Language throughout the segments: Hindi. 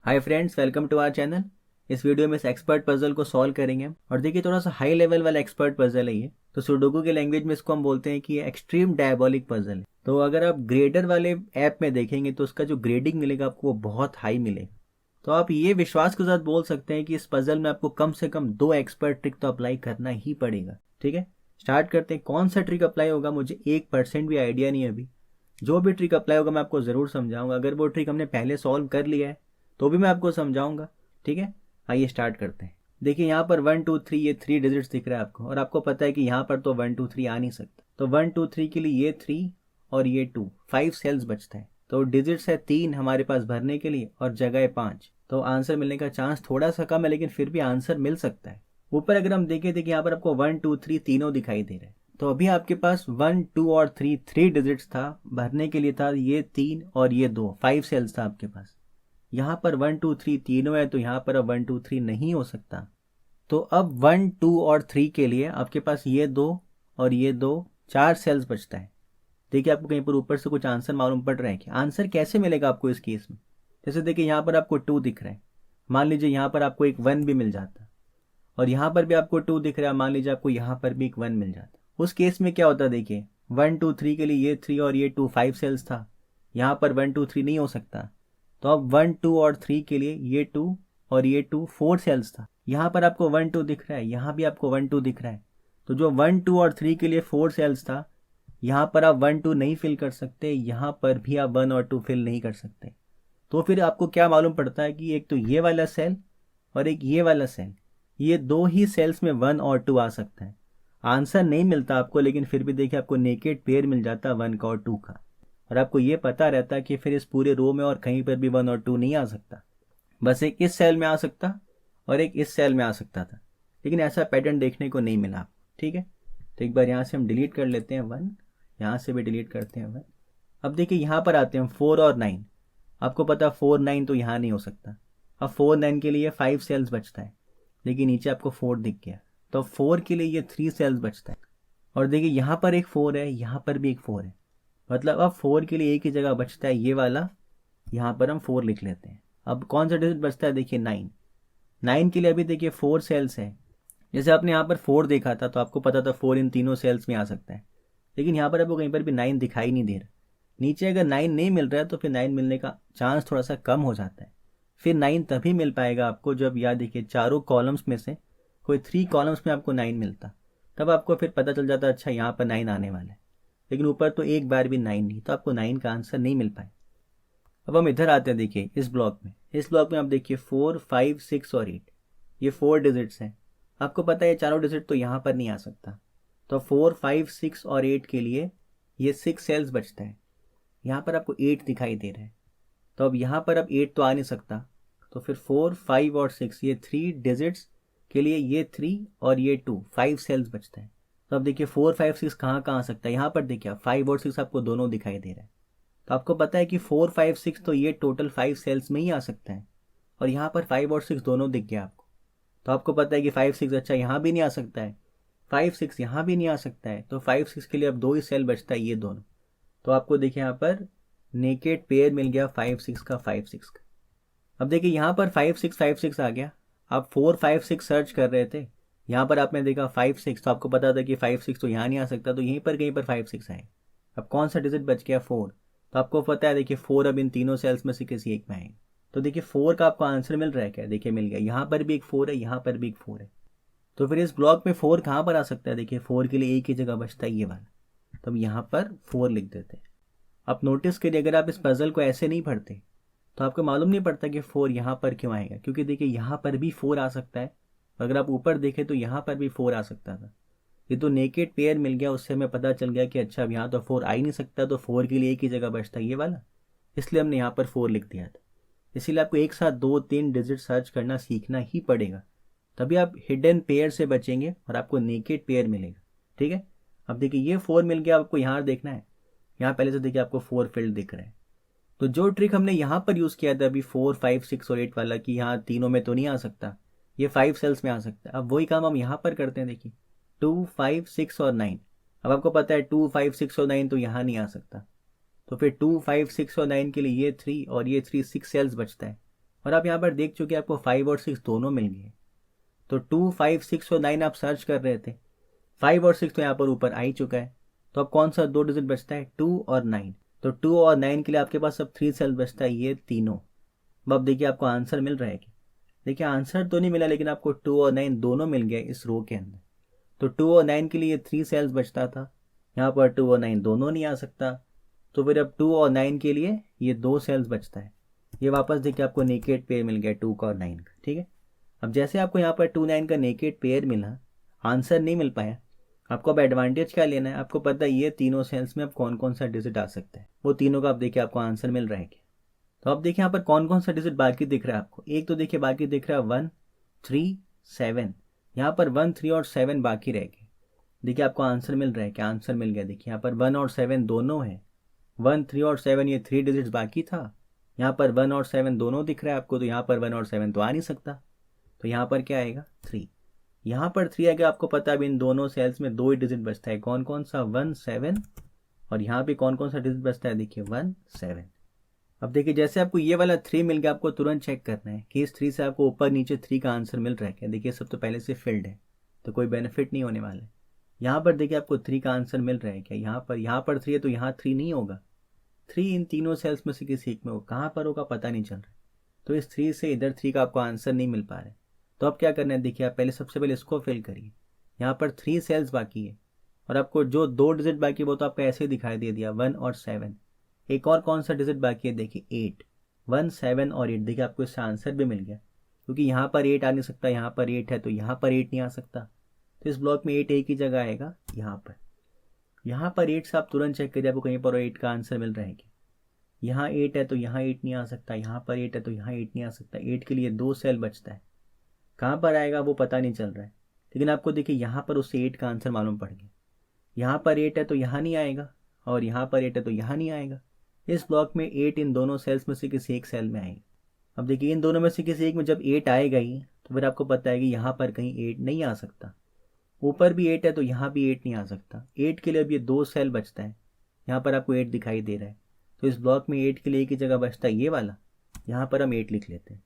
Hi friends, welcome to our channel. इस वीडियो में इस एक्सपर्ट पजल को सॉल्व करेंगे हम। और देखिए, थोड़ा सा हाई लेवल वाला एक्सपर्ट पजल है ये। तो सुडोकू के लैंग्वेज में इसको हम बोलते हैं कि ये एक्सट्रीम डायबॉलिक पजल है। तो अगर आप ग्रेडर वाले ऐप में देखेंगे तो उसका जो ग्रेडिंग मिलेगा आपको वो बहुत हाई मिलेगा। तो आप ये विश्वास के साथ बोल सकते हैं कि इस पजल में आपको कम से कम 2 एक्सपर्ट ट्रिक तो अप्लाई करना ही पड़ेगा। ठीक है, स्टार्ट करते हैं। कौन सा ट्रिक अप्लाई होगा मुझे 1% भी आइडिया नहीं है अभी। जो भी ट्रिक अप्लाई होगा मैं आपको ज़रूर समझाऊंगा। अगर वो ट्रिक हमने पहले सॉल्व कर लिया है तो भी मैं आपको समझाऊंगा। ठीक है, आइए स्टार्ट करते हैं। देखिए यहाँ पर 1 2 3 ये 3 डिजिट्स दिख रहा है आपको, और आपको पता है कि यहाँ पर तो 1 2 3 आ नहीं सकता। तो 1 2 3 के लिए ये 3 और ये 2, 5 सेल्स बचता है। तो डिजिट्स है 3 हमारे पास भरने के लिए और जगह है 5। तो आंसर मिलने का चांस थोड़ा सा कम है, लेकिन फिर भी आंसर मिल सकता है। ऊपर अगर हम देखें देखिए यहाँ पर आपको 1 2 3 तीनों दिखाई दे रहे हैं। तो अभी आपके पास 1 2 और 3 डिजिट्स था भरने के लिए, था ये 3 और ये 2, 5 सेल्स था आपके पास। यहाँ पर 1 2 3 तीनों है, तो यहाँ पर अब 1 2 3 नहीं हो सकता। तो अब 1 2 और 3 के लिए आपके पास ये 2 और ये 2, 4 सेल्स बचता है। देखिए आपको कहीं पर ऊपर से कुछ आंसर मालूम पड़ रहा है कि आंसर कैसे मिलेगा आपको इस केस में। जैसे देखिए यहाँ पर आपको 2 दिख रहा है, मान लीजिए यहाँ पर आपको एक 1 भी मिल जाता, और यहाँ पर भी आपको 2 दिख रहा है, मान लीजिए आपको यहाँ पर भी एक 1 मिल जाता। उस केस में क्या होता, देखिए 1 2 3 के लिए ये 3 और ये 2, 5 सेल्स था। यहाँ पर 1 2 3 नहीं हो सकता। तो अब 1 2 और 3 के लिए ये 2 और ये 2, 4 सेल्स था। यहाँ पर आपको 1 2 दिख रहा है, यहाँ भी आपको 1 2 दिख रहा है। तो जो 1 2 और 3 के लिए 4 सेल्स था, यहाँ पर आप 1 2 नहीं फिल कर सकते, यहाँ पर भी आप 1 और 2 फिल नहीं कर सकते। तो फिर आपको क्या मालूम पड़ता है कि एक तो ये वाला सेल और एक ये वाला सेल, ये दो ही सेल्स में 1 और 2 आ सकता है। आंसर नहीं मिलता आपको, लेकिन फिर भी देखिए आपको नेकेड पेयर मिल जाता है 1 का और 2 का। और आपको ये पता रहता है कि फिर इस पूरे रो में और कहीं पर भी 1 और 2 नहीं आ सकता। बस एक इस सेल में आ सकता और एक इस सेल में आ सकता था, लेकिन ऐसा पैटर्न देखने को नहीं मिला। ठीक है, तो एक बार यहाँ से हम डिलीट कर लेते हैं 1, यहाँ से भी डिलीट करते हैं 1। अब देखिए यहाँ पर आते हैं 4 और 9। आपको पता 4 9 तो यहाँ नहीं हो सकता। अब 4 9 के लिए 5 सेल्स बचता है, लेकिन नीचे आपको 4 दिख गया। तो 4 के लिए ये 3 सेल्स बचता है। और देखिए यहाँ पर एक 4 है, यहाँ पर भी एक 4 है। मतलब अब 4 के लिए एक ही जगह बचता है, ये वाला। यहाँ पर हम 4 लिख लेते हैं। अब कौन सा डिजिट बचता है, देखिए 9। 9 के लिए अभी देखिए 4 सेल्स है। जैसे आपने यहाँ पर 4 देखा था तो आपको पता था 4 इन तीनों सेल्स में आ सकता है, लेकिन यहाँ पर आपको कहीं पर भी 9 दिखाई नहीं दे रहा। नीचे अगर 9 नहीं मिल रहा है तो फिर 9 मिलने का चांस थोड़ा सा कम हो जाता है। फिर 9 तभी मिल पाएगा आपको जब, याद देखिए, चारों कॉलम्स में से कोई 3 कॉलम्स में आपको 9 मिलता, तब आपको फिर पता चल जाता अच्छा यहाँ पर 9 आने वाला है। लेकिन ऊपर तो एक बार भी 9 नहीं, तो आपको 9 का आंसर नहीं मिल पाए। अब हम इधर आते हैं, देखिए इस ब्लॉक में। इस ब्लॉक में आप देखिए 4 5 6 और 8, ये 4 डिजिट्स हैं। आपको पता है ये चारों डिजिट तो यहाँ पर नहीं आ सकता। तो 4 5 6 और 8 के लिए ये 6 सेल्स बचता है। यहाँ पर आपको 8 दिखाई दे रहा है, तो अब यहाँ पर अब 8 तो आ नहीं सकता। तो फिर 4 5 और 6, ये 3 डिजिट्स के लिए ये 3 और ये 2, 5 सेल्स बचता है। तो अब देखिए 4 5 6 कहाँ कहाँ आ सकता है। यहाँ पर देखिए 5 और 6 आपको दोनों दिखाई दे रहा है। तो आपको पता है कि 4 5 6 तो ये टोटल 5 सेल्स में ही आ सकता है, और यहाँ पर 5 और 6 दोनों दिख गया आपको। तो आपको पता है कि 5 6 अच्छा यहाँ भी नहीं आ सकता है, 5 6 यहाँ भी नहीं आ सकता है। तो 5 6 के लिए अब 2 ही सेल बचता है, ये दोनों। तो आपको देखिए यहाँ पर नेकेड पेयर मिल गया 5 6 का, 5 6 का। अब देखिए यहाँ पर 5 6 आ गया। आप 4 5 6 सर्च कर रहे थे, यहाँ पर आपने देखा 5 6, तो आपको पता था कि 5 6 तो यहाँ नहीं आ सकता, तो यहीं पर कहीं पर 5 6 आए। अब कौन सा डिजिट बच गया, 4। तो आपको पता है देखिए 4 अब इन तीनों सेल्स में से किसी एक में आएंगे। तो देखिए 4 का आपको आंसर मिल रहा है क्या, देखिए मिल गया। यहाँ पर भी एक 4 है, यहाँ पर भी एक 4 है। तो फिर इस ब्लॉक में 4 कहाँ पर आ सकता है, देखिए 4 के लिए एक ही जगह बचता है, ये वाला। तो हम यहाँ पर 4 लिख देते हैं। आप नोटिस करिए, अगर आप इस पजल को ऐसे नहीं पढ़ते तो आपको मालूम नहीं पड़ता कि 4 यहाँ पर क्यों आएगा, क्योंकि देखिए यहाँ पर भी 4 आ सकता है। अगर आप ऊपर देखें तो यहाँ पर भी 4 आ सकता था। ये तो नेकेड पेयर मिल गया, उससे हमें पता चल गया कि अच्छा अब यहाँ तो 4 आ ही नहीं सकता, तो 4 के लिए एक ही जगह बचता है, ये वाला। इसलिए हमने यहाँ पर 4 लिख दिया था। इसीलिए आपको एक साथ 2 3 डिजिट सर्च करना सीखना ही पड़ेगा, तभी आप हिडन पेयर से बचेंगे और आपको नेकेड पेयर मिलेगा। ठीक है, अब देखिए ये 4 मिल गया, आपको यहाँ देखना है। यहाँ पहले से देखिए आपको 4 फील्ड दिख रहे हैं। तो जो ट्रिक हमने यहाँ पर यूज़ किया था अभी 4 5 6 और 8 वाला, कि यहाँ तीनों में तो नहीं आ सकता, ये 5 सेल्स में आ सकता है, अब वही काम हम यहाँ पर करते हैं। देखिए 2 5 6 और 9। अब आपको पता है 2 5 6 और 9 तो यहाँ नहीं आ सकता। तो फिर 2 5 6 और 9 के लिए ये 3 और ये 3, 6 सेल्स बचता है। और आप यहाँ पर देख चुके आपको 5 और 6 दोनों मिल गए। तो 2, 5, 6 और 9 आप सर्च कर रहे थे, 5 और 6 तो यहाँ पर ऊपर आ ही चुका है। तो अब कौन सा 2 डिजिट बचता है, 2 और 9। तो 2 और 9 के लिए आपके पास अब 3 सेल बचता है, ये तीनों। अब देखिए आपको आंसर मिल रहा है कि, देखिए आंसर तो नहीं मिला लेकिन आपको 2 और 9 दोनों मिल गए इस रो के अंदर। तो 2 और 9 के लिए 3 सेल्स बचता था, यहाँ पर 2 और 9 दोनों नहीं आ सकता। तो फिर अब 2 और 9 के लिए ये 2 सेल्स बचता है। ये वापस देखिए आपको नेकेड पेयर मिल गया 2 का और 9 का। ठीक है, अब जैसे आपको यहाँ पर 2, 9 का नेकेड पेयर मिला, आंसर नहीं मिल पाया, आपको अब एडवांटेज क्या लेना है, आपको पता है ये तीनों सेल्स में अब कौन कौन सा डिजिट आ सकता है, वो तीनों का आप देखिए आपको आंसर मिल रहा है क्या। तो अब देखिए यहाँ पर कौन कौन सा डिजिट बाकी दिख रहा है आपको। एक तो देखिए बाकी दिख रहा है 1, 3, 7। यहाँ पर 1, 3 और 7 बाकी रह गए। देखिए आपको आंसर मिल रहा है क्या, आंसर मिल गया। देखिए यहाँ पर 1 और 7 दोनों है, 1, 3 और 7 ये 3 डिजिट्स बाकी था। यहाँ पर 1 और 7 दोनों दिख रहा है आपको, तो यहाँ पर 1 और 7 तो आ नहीं सकता। तो यहाँ पर क्या आएगा, 3। यहाँ पर 3 आएगा। आपको पता है इन दोनों सेल्स में 2 ही डिजिट बचता है, कौन कौन सा, 1, 7। और यहाँ पे कौन कौन सा डिजिट बचता है, देखिए 1, 7। अब देखिए जैसे आपको ये वाला 3 मिल गया, आपको तुरंत चेक करना है कि इस 3 से आपको ऊपर नीचे 3 का आंसर मिल रहा है क्या। देखिए सब तो पहले से फिल्ड है, तो कोई बेनिफिट नहीं होने वाला है। यहाँ पर देखिए आपको 3 का आंसर मिल रहा है क्या, यहाँ पर 3 है तो यहाँ 3 नहीं होगा। 3 इन तीनों सेल्स में से किसी एक में होगा, कहाँ पर होगा पता नहीं चल रहा है। तो इस 3 से इधर 3 का आपको आंसर नहीं मिल पा रहा है। तो अब क्या करना है, देखिए आप पहले सबसे पहले इसको फिल करिए। यहाँ पर 3 सेल्स बाकी है और आपको जो 2 डिजिट बाकी है वो तो आपको ऐसे ही दिखाई दे दिया, 1 और 7। एक और कौन सा डिजिट बाकी है, देखिए 8। 1, 7 और 8। देखिए आपको इससे आंसर भी मिल गया, क्योंकि यहाँ पर 8 आ नहीं सकता, यहाँ पर 8 है तो यहाँ पर 8 नहीं आ सकता। तो इस ब्लॉक में 8 एक ही जगह आएगा, यहाँ पर। यहाँ पर 8 से आप तुरंत चेक करिए आपको कहीं पर 8 का आंसर मिल रहा है कि, यहाँ 8 है तो यहाँ 8 नहीं आ सकता, यहाँ पर 8 है तो यहाँ 8 नहीं आ सकता। 8 के लिए 2 सेल बचता है, कहाँ पर आएगा वो पता नहीं चल रहा है। लेकिन आपको देखिए यहाँ पर उससे 8 का आंसर मालूम पड़ गया। यहाँ पर 8 है तो यहाँ नहीं आएगा, और यहाँ पर 8 है तो यहाँ नहीं आएगा। इस ब्लॉक में 8 इन दोनों सेल्स में से किसी एक सेल में आएगा। अब देखिए इन दोनों में से किसी एक में जब 8 आएगा ही, तो फिर आपको पता है कि यहाँ पर कहीं 8 नहीं आ सकता। ऊपर भी 8 है तो यहाँ भी 8 नहीं आ सकता। 8 के लिए अब ये 2 सेल बचता है, यहाँ पर आपको 8 दिखाई दे रहा है। तो इस ब्लॉक में 8 के लिए एक ही जगह बचता है, ये वाला। यहाँ पर हम 8 लिख लेते हैं।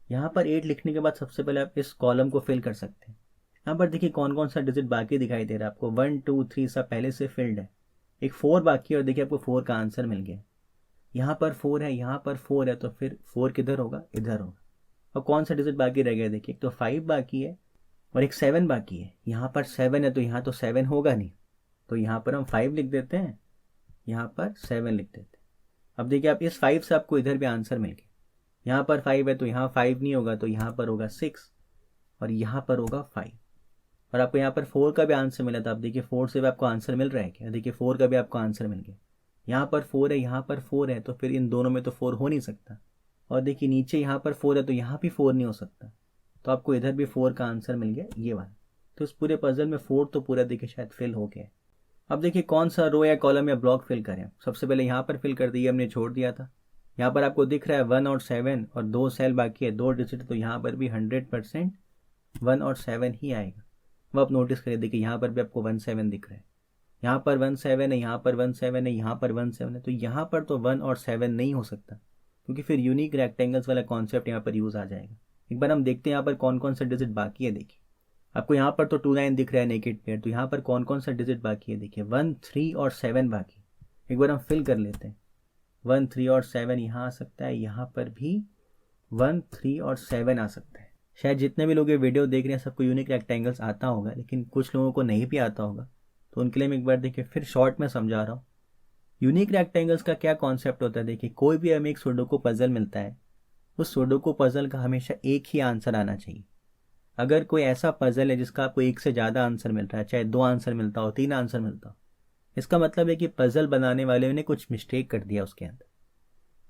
यहाँ पर 8 लिखने के बाद सबसे पहले आप इस कॉलम को फिल कर सकते हैं। यहाँ पर देखिए कौन कौन सा डिजिट बाकी दिखाई दे रहा है आपको, 1, 2, 3 सब पहले से फिल्ड है। एक 4 बाकी है और देखिए आपको 4 का आंसर मिल गया। यहाँ पर 4 है, यहाँ पर 4 है, तो फिर 4 किधर होगा, इधर होगा। और कौन सा डिजिट बाकी रह गया, देखिए एक तो 5 बाकी है और एक 7 बाकी है। यहाँ पर 7 है तो यहाँ तो 7 होगा नहीं, तो यहाँ पर हम 5 लिख देते हैं, यहाँ पर 7 लिख देते हैं। अब देखिए आप इस 5 से आपको इधर भी आंसर मिल गया। यहाँ पर 5 है तो यहाँ 5 नहीं होगा, तो यहाँ पर होगा 6 और यहाँ पर होगा 5। और आपको यहाँ पर 4 का भी आंसर मिला था। आप देखिए 4 से भी आपको आंसर मिल रहा है क्या, देखिए 4 का भी आपको आंसर मिल गया। यहाँ पर 4 है, यहाँ पर 4 है, तो फिर इन दोनों में तो 4 हो नहीं सकता। और देखिए नीचे यहाँ पर 4 है तो यहाँ भी 4 नहीं हो सकता, तो आपको इधर भी 4 का आंसर मिल गया, ये वाला। तो इस पूरे पजल में 4 तो पूरा देखिए शायद फिल हो गया। अब देखिए कौन सा रो या कॉलम या ब्लॉक फिल करें। सबसे पहले यहाँ पर फिल कर दिए, हमने छोड़ दिया था। यहाँ पर आपको दिख रहा है 1 और 7 और 2 सेल बाकी है, 2 डिजिट, तो यहाँ पर भी 100% 1 और 7 ही आएगा। वो आप नोटिस करिए, देखिए यहाँ पर भी आपको 1, 7 दिख रहा है। यहाँ पर 1, 7 है, यहाँ पर 1, 7 है, यहाँ पर 1, 7 है, तो यहाँ पर तो 1 और 7 नहीं हो सकता, क्योंकि फिर यूनिक रेक्टेंगल्स वाला कॉन्सेप्ट यहाँ पर यूज़ आ जाएगा। एक बार हम देखते हैं यहाँ पर कौन कौन सा डिजिट बाकी है। देखिए आपको यहाँ पर तो 2, 9 दिख रहा है नेकेड पेयर, तो यहाँ पर कौन कौन सा डिजिट बाकी है, देखिए 1, 3 और 7 बाकी। एक बार हम फिल कर लेते हैं। 1, 3 और 7 यहाँ आ सकता है, यहाँ पर भी 1, 3 और 7 आ सकता है। शायद जितने भी लोग ये वीडियो देख रहे हैं सबको यूनिक रेक्टेंगल्स आता होगा, लेकिन कुछ लोगों को नहीं भी आता होगा, तो उनके लिए मैं एक बार देखिए फिर शॉर्ट में समझा रहा हूँ। यूनिक रेक्टेंगल्स का क्या कॉन्सेप्ट होता है। देखिए कोई भी हमें एक सुडोकू पजल मिलता है, उस सुडोकू पजल का हमेशा एक ही आंसर आना चाहिए। अगर कोई ऐसा पजल है जिसका आपको एक से ज़्यादा आंसर मिल रहा है, चाहे 2 आंसर मिलता हो, 3 आंसर मिलता हो, इसका मतलब है कि पजल बनाने वाले ने कुछ मिस्टेक कर दिया उसके अंदर।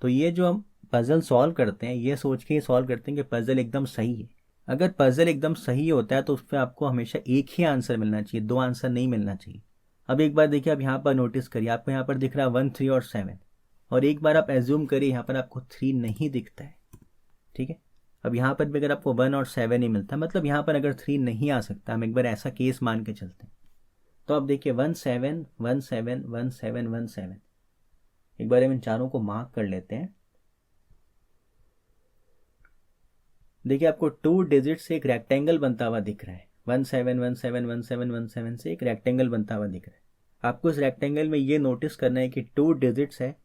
तो ये जो हम पजल सॉल्व करते हैं, ये सोच के सॉल्व करते हैं कि पजल एकदम सही है। अगर पजल एकदम सही होता है तो उस पर आपको हमेशा एक ही आंसर मिलना चाहिए, 2 आंसर नहीं मिलना चाहिए। अब एक बार देखिए आप यहाँ पर नोटिस करिए, आपको यहाँ पर दिख रहा है 1, 3 और 7, और एक बार आप एज्यूम करिए यहाँ पर आपको 3 नहीं दिखता है, ठीक है। अब यहाँ पर भी अगर आपको 1 और 7 ही मिलता है, मतलब यहाँ पर अगर 3 नहीं आ सकता, हम एक बार ऐसा केस मान के चलते हैं। तो आप देखिए 1, 7, 1, 7, 1, 7, 1, 7। एक बार हम इन चारों को मार्क कर लेते हैं। देखिए आपको 2 डिजिट से एक रेक्टेंगल बनता हुआ दिख रहा है, 17171717 से एक रेक्टेंगल बनता हुआ दिख रहा है। आपको इस रेक्टेंगल में ये नोटिस करना है कि 2 डिजिट्स है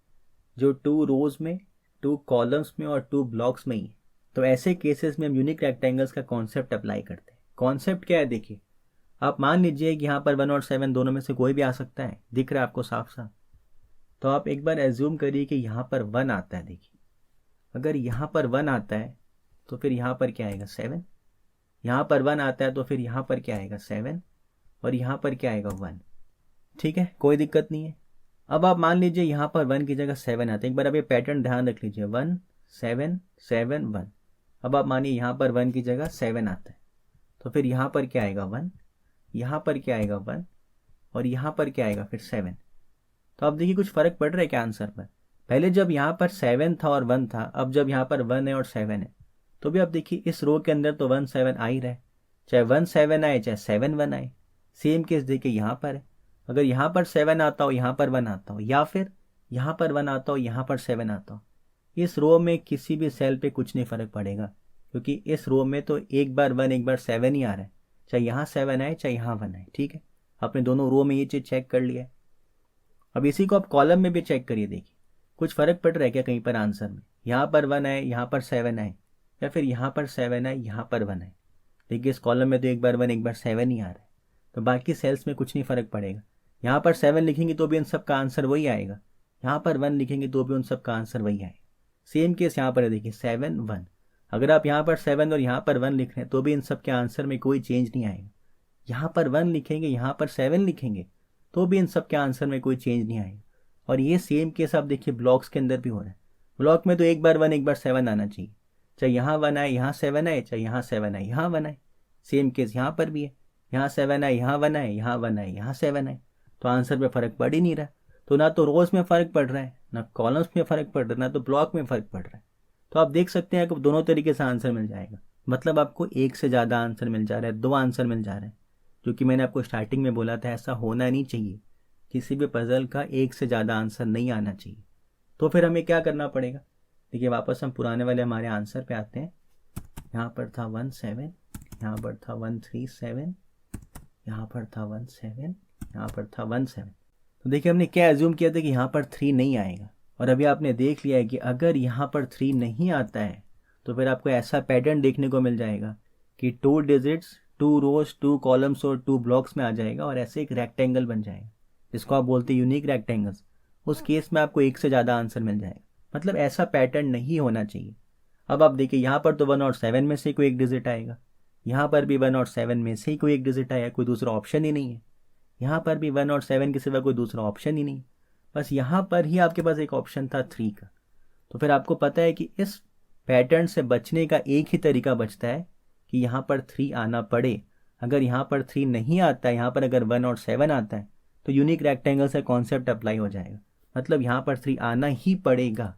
जो 2 रोज में, 2 कॉलम्स में और 2 ब्लॉक्स में ही है। तो ऐसे केसेस में हम यूनिक रेक्टेंगल्स का कॉन्सेप्ट अप्लाई करते हैं। कॉन्सेप्ट क्या है, देखिए आप मान लीजिए कि यहाँ पर 1 और 7 दोनों में से कोई भी आ सकता है, दिख रहा है आपको साफ साफ। तो आप एक बार एज्यूम करिए कि यहाँ पर 1 आता है। देखिए अगर यहाँ पर 1 आता है तो फिर यहाँ पर क्या आएगा 7, यहाँ पर 1 आता है तो फिर यहाँ पर क्या आएगा 7 और यहाँ पर क्या आएगा 1। ठीक है, कोई दिक्कत नहीं है। अब आप मान लीजिए यहाँ पर 1 की जगह 7 आता है। एक बार आप ये पैटर्न ध्यान रख लीजिए, 1 7 7 1। अब आप मानिए यहाँ पर 1 की जगह 7 आता है तो फिर यहाँ पर क्या आएगा 1, यहाँ पर क्या आएगा 1 और यहाँ पर क्या आएगा फिर 7। तो आप देखिए कुछ फर्क पड़ रहा है क्या आंसर पर। पहले जब यहाँ पर 7 था और 1 था, अब जब यहाँ पर 1 है और 7 है, तो भी आप देखिए इस रो के अंदर तो 1 7 आ ही रहा है, चाहे 1 7 आए चाहे 7 1 आए। सेम केस देखिए यहाँ पर है, अगर यहाँ पर 7 आता हो, यहाँ पर 1 आता हो, या फिर यहाँ पर 1 आता हो, यहाँ पर 7 आता हो, इस रो में किसी भी सेल पे कुछ नहीं फर्क पड़ेगा, क्योंकि इस रो में तो एक बार 1 एक बार 7 ही आ रहा है, चाहे यहाँ 7 आए चाहे यहाँ 1 आए। ठीक है, आपने दोनों रो में ये चीज़ चेक कर लिया है। अब इसी को आप कॉलम में भी चेक करिए, देखिए कुछ फर्क पड़ रहा है क्या कहीं पर आंसर में। यहाँ पर 1 आए, यहाँ पर 7 आए, या फिर यहाँ पर 7 आए, यहाँ पर 1 आए। देखिए इस कॉलम में तो एक बार 1 एक बार 7 ही आ रहा है, तो बाकी सेल्स में कुछ नहीं फर्क पड़ेगा। यहाँ पर 7 लिखेंगे तो भी उन सब का आंसर वही आएगा, यहाँ पर 1 लिखेंगे तो भी उन सब का आंसर वही आएगा। सेम केस यहाँ पर है, देखिए 7 1। अगर आप यहाँ पर 7 और यहाँ पर 1 लिख रहे हैं तो भी इन सब के आंसर में कोई चेंज नहीं आएगा। यहाँ पर 1 लिखेंगे, यहाँ पर 7 लिखेंगे तो भी इन सब के आंसर में कोई चेंज नहीं आएगा। और ये सेम केस आप देखिए ब्लॉक्स के अंदर भी हो रहा है। ब्लॉक में तो एक बार 1 एक बार 7 आना चाहिए, चाहे यहाँ 1 आए यहाँ 7 आए, चाहे यहाँ 7 आए यहाँ 1 आए। सेम केस यहाँ पर भी है, यहाँ 7 आए यहाँ 1 आए, यहाँ 1 आए यहाँ 7 आए। तो आंसर में फ़र्क पड़ ही नहीं रहा। तो ना तो रोज में फ़र्क पड़ रहा है, ना कॉलम्स में फ़र्क पड़ रहा है, ना तो ब्लॉक में फ़र्क पड़ रहा है। तो आप देख सकते हैं कि दोनों तरीके से आंसर मिल जाएगा। मतलब आपको एक से ज़्यादा आंसर मिल जा रहा है, 2 आंसर मिल जा रहा है, जो कि मैंने आपको स्टार्टिंग में बोला था ऐसा होना नहीं चाहिए। किसी भी पजल का एक से ज़्यादा आंसर नहीं आना चाहिए। तो फिर हमें क्या करना पड़ेगा, देखिए वापस हम पुराने वाले हमारे आंसर पे आते हैं। यहाँ पर था 1 7, यहाँ पर था 1 3 7, यहाँ पर था 1 7, यहाँ पर था 1 7। तो देखिए हमने क्या एज्यूम किया था कि यहाँ पर 3 नहीं आएगा, और अभी आपने देख लिया है कि अगर यहाँ पर 3 नहीं आता है तो फिर आपको ऐसा पैटर्न देखने को मिल जाएगा कि 2 डिजिट्स 2 रोज 2 कॉलम्स और 2 ब्लॉक्स में आ जाएगा और ऐसे एक रेक्टेंगल बन जाएगा, जिसको आप बोलते हैं यूनिक रेक्टेंगल्स। उस केस में आपको एक से ज़्यादा आंसर मिल जाएगा। मतलब ऐसा पैटर्न नहीं होना चाहिए। अब आप देखिए यहाँ पर तो 1 और 7 में से कोई एक डिजिट आएगा, यहाँ पर भी 1 और 7 में से ही कोई एक डिजिट आएगा, कोई दूसरा ऑप्शन ही नहीं है। यहाँ पर भी 1 और 7 के सिवा कोई दूसरा ऑप्शन ही नहीं, बस यहाँ पर ही आपके पास एक ऑप्शन था 3 का। तो फिर आपको पता है कि इस पैटर्न से बचने का एक ही तरीका बचता है कि यहाँ पर 3 आना पड़े। अगर यहाँ पर 3 नहीं आता है, यहाँ पर अगर 1 और 7 आता है, तो यूनिक रेक्टेंगल से कॉन्सेप्ट अप्लाई हो जाएगा। मतलब यहाँ पर 3 आना ही पड़ेगा।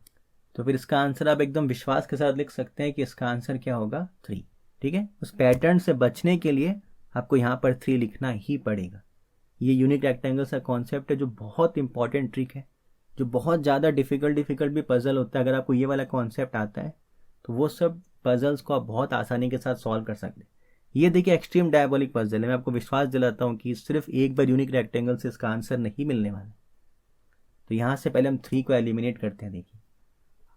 तो फिर इसका आंसर आप एकदम विश्वास के साथ लिख सकते हैं कि इसका आंसर क्या होगा 3। ठीक है, उस पैटर्न से बचने के लिए आपको यहाँ पर 3 लिखना ही पड़ेगा। ये यूनिक रेक्टेंगल का कॉन्सेप्ट है जो बहुत इंपॉर्टेंट ट्रिक है, जो बहुत ज़्यादा डिफ़िकल्ट भी पजल होता है। अगर आपको ये वाला कॉन्सेप्ट आता है तो वो सब पजल्स को आप बहुत आसानी के साथ सॉल्व कर सकते हैं। ये देखिए एक्सट्रीम डायबोलिक पजल है। मैं आपको विश्वास दिलाता हूँ कि सिर्फ एक बार यूनिक रेक्टेंगल से इसका आंसर नहीं मिलने वाला। तो यहाँ से पहले हम 3 को एलिमिनेट करते हैं। देखिए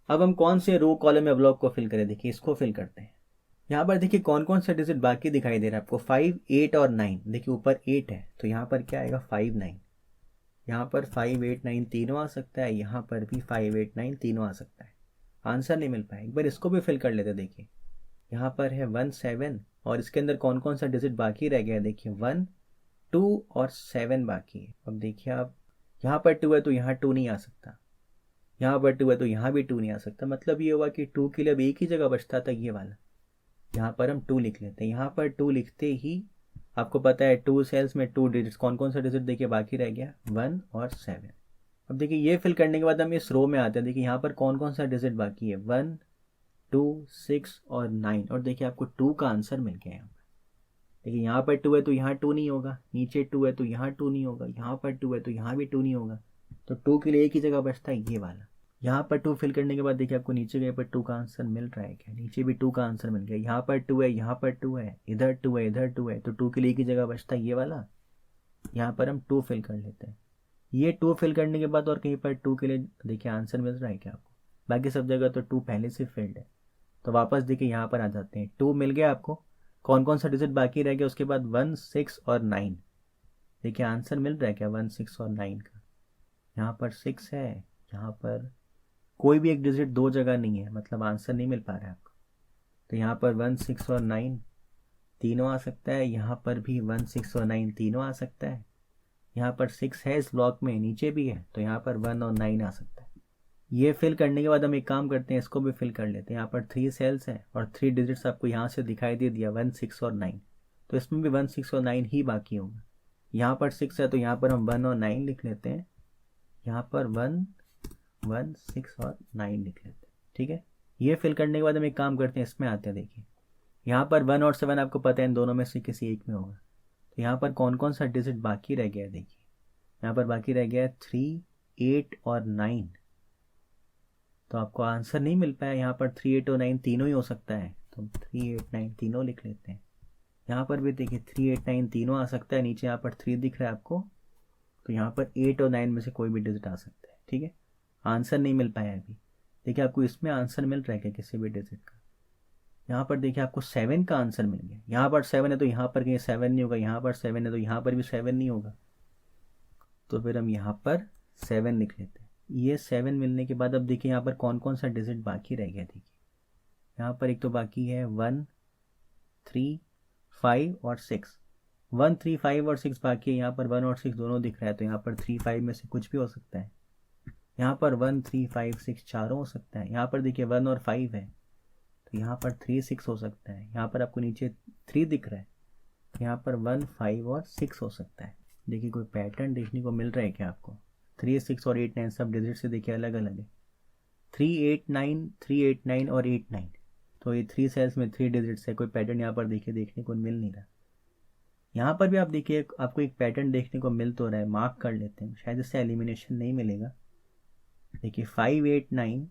अब हम कौन से रो कॉलम या ब्लॉक को फिल करें, देखिए इसको फिल करते हैं। यहाँ पर देखिए कौन कौन सा डिजिट बाकी दिखाई दे रहा है आपको, 5 8 और 9। देखिए ऊपर 8 है तो यहाँ पर क्या आएगा 5 9। यहाँ पर 5 8 9 तीनों आ सकता है, यहाँ पर भी 5 8 9 तीनों आ सकता है। आंसर नहीं मिल पाया। एक बार इसको भी फिल कर लेते। देखिए यहाँ पर है 1 7 और इसके अंदर कौन कौन सा डिजिट बाकी रह गया, देखिए 1 2 और 7 बाकी है। अब देखिए आप यहाँ पर 2 है तो यहाँ 2 नहीं आ सकता, यहाँ पर 2 है तो यहाँ भी 2 नहीं आ सकता। मतलब ये हुआ कि 2 के लिए अब एक ही जगह बचता था, ये वाला। यहाँ पर हम 2 लिख लेते हैं। यहाँ पर 2 लिखते ही आपको पता है 2 सेल्स में 2 डिजिट्स, कौन कौन सा डिजिट देखिए बाकी रह गया 1 और 7। अब देखिए ये फिल करने के बाद हम इस रो में आते हैं। देखिए यहाँ पर कौन कौन सा डिजिट बाकी है 1 2 6 और 9। और देखिए आपको 2 का आंसर मिल गया। यहाँ पर देखिए यहाँ पर 2 है तो यहाँ 2 नहीं होगा, नीचे 2 है तो यहाँ 2 नहीं होगा, यहाँ पर 2 है तो यहाँ भी 2 नहीं होगा। तो 2 के लिए एक ही जगह बचता है, ये वाला। यहाँ पर 2 फिल करने के बाद देखिए आपको नीचे गए पर 2 का आंसर मिल रहा है क्या, नीचे भी 2 का आंसर मिल गया, यहाँ पर 2 है, यहाँ पर 2 है, इधर 2 है, इधर 2 है, तो 2 के लिए की जगह बचता है ये वाला, यहाँ पर हम 2 फिल कर लेते हैं। ये 2 फिल करने के बाद और कहीं पर 2 के लिए देखिए आंसर मिल रहा है क्या आपको, बाकी सब जगह तो 2 पहले से फिल्ड है। तो वापस देखिए यहाँ पर आ जाते हैं, 2 मिल गया आपको, कौन कौन सा डिजिट बाकी रह गया उसके बाद 1, 6 और 9। देखिए आंसर मिल रहा है क्या 1, 6 और 9 का, यहाँ पर 6 है, यहाँ पर कोई भी एक डिजिट 2 जगह नहीं है, मतलब आंसर नहीं मिल पा रहा है आपको। तो यहाँ पर 1, 6 और 9 तीनों आ सकता है, यहाँ पर भी 1, 6 और 9 तीनों आ सकता है, यहाँ पर 6 है इस ब्लॉक में, नीचे भी है, तो यहाँ पर 1 और 9 आ सकता है। ये फिल करने के बाद हम एक काम करते हैं, इसको भी फिल कर लेते हैं। यहाँ पर 3 सेल्स हैं और 3 डिजिट्स आपको यहाँ से दिखाई दे दिया 1, 6 और 9, तो इसमें भी 1, 6 और 9 ही बाकी होगा। यहाँ पर 6 है तो यहाँ पर हम 1 और 9 लिख लेते हैं, यहाँ पर 1, 1, 6 और 9 लिख लेते हैं, ठीक है। ये फिल करने के बाद हम एक काम करते हैं, इसमें आते हैं। देखिए यहाँ पर 1 और 7 आपको पता है इन दोनों में से किसी एक में होगा, तो यहाँ पर कौन कौन सा डिजिट बाकी रह गया है, देखिए यहाँ पर बाकी रह गया है 3, 8 और 9, तो आपको आंसर नहीं मिल पाया। यहाँ पर 3, 8 और 9 तीनों ही हो सकता है, तो 3, 8, 9 तीनों लिख लेते हैं। यहाँ पर भी देखिए 3, 8, 9 तीनों आ सकता है, नीचे यहाँ पर 3 दिख रहा है आपको, तो यहाँ पर 8 और 9 में से कोई भी डिजिट आ सकता है, ठीक है। आंसर नहीं मिल पाया अभी, देखिए आपको इसमें आंसर मिल रहा है क्या किसी भी डिजिट का। यहाँ पर देखिए आपको 7 का आंसर मिल गया, यहाँ पर 7 है तो यहाँ पर कहीं 7 नहीं होगा, यहाँ पर 7 है तो यहाँ पर भी 7 नहीं होगा, तो फिर हम यहाँ पर 7 लिख लेते हैं। ये 7 मिलने के बाद अब देखिए यहाँ पर कौन कौन सा डिजिट बाकी रह गया। देखिए यहाँ पर एक तो बाकी है 1, 3, 5 और 6, 1, 3, 5 और 6 बाकी है। यहाँ पर 1 और 6 दोनों दिख रहा है, तो यहाँ पर 3, 5 में से कुछ भी हो सकता है। यहाँ पर 1, 3, 5, 6 चारों हो सकता है। यहाँ पर देखिए 1 और 5 है, तो यहाँ पर 3, 6 हो सकता है। यहाँ पर आपको नीचे 3 दिख रहा है, तो यहाँ पर 1, 5 और 6 हो सकता है। देखिए कोई पैटर्न देखने को मिल रहा है क्या आपको। 3, 6 और 8, 9 सब डिजिट से देखिए अलग अलग है। 3, 8, 9, 3, 8, 9 और 8, 9, तो ये 3 सेल्स में 3 डिजिट्स है। कोई पैटर्न यहाँ पर देखिए देखने को मिल नहीं रहा। यहाँ पर भी आप देखिए आपको एक पैटर्न देखने को मिल तो रहा है, मार्क कर लेते हैं, शायद इससे एलिमिनेशन नहीं मिलेगा। देखिए 5, 8, 9,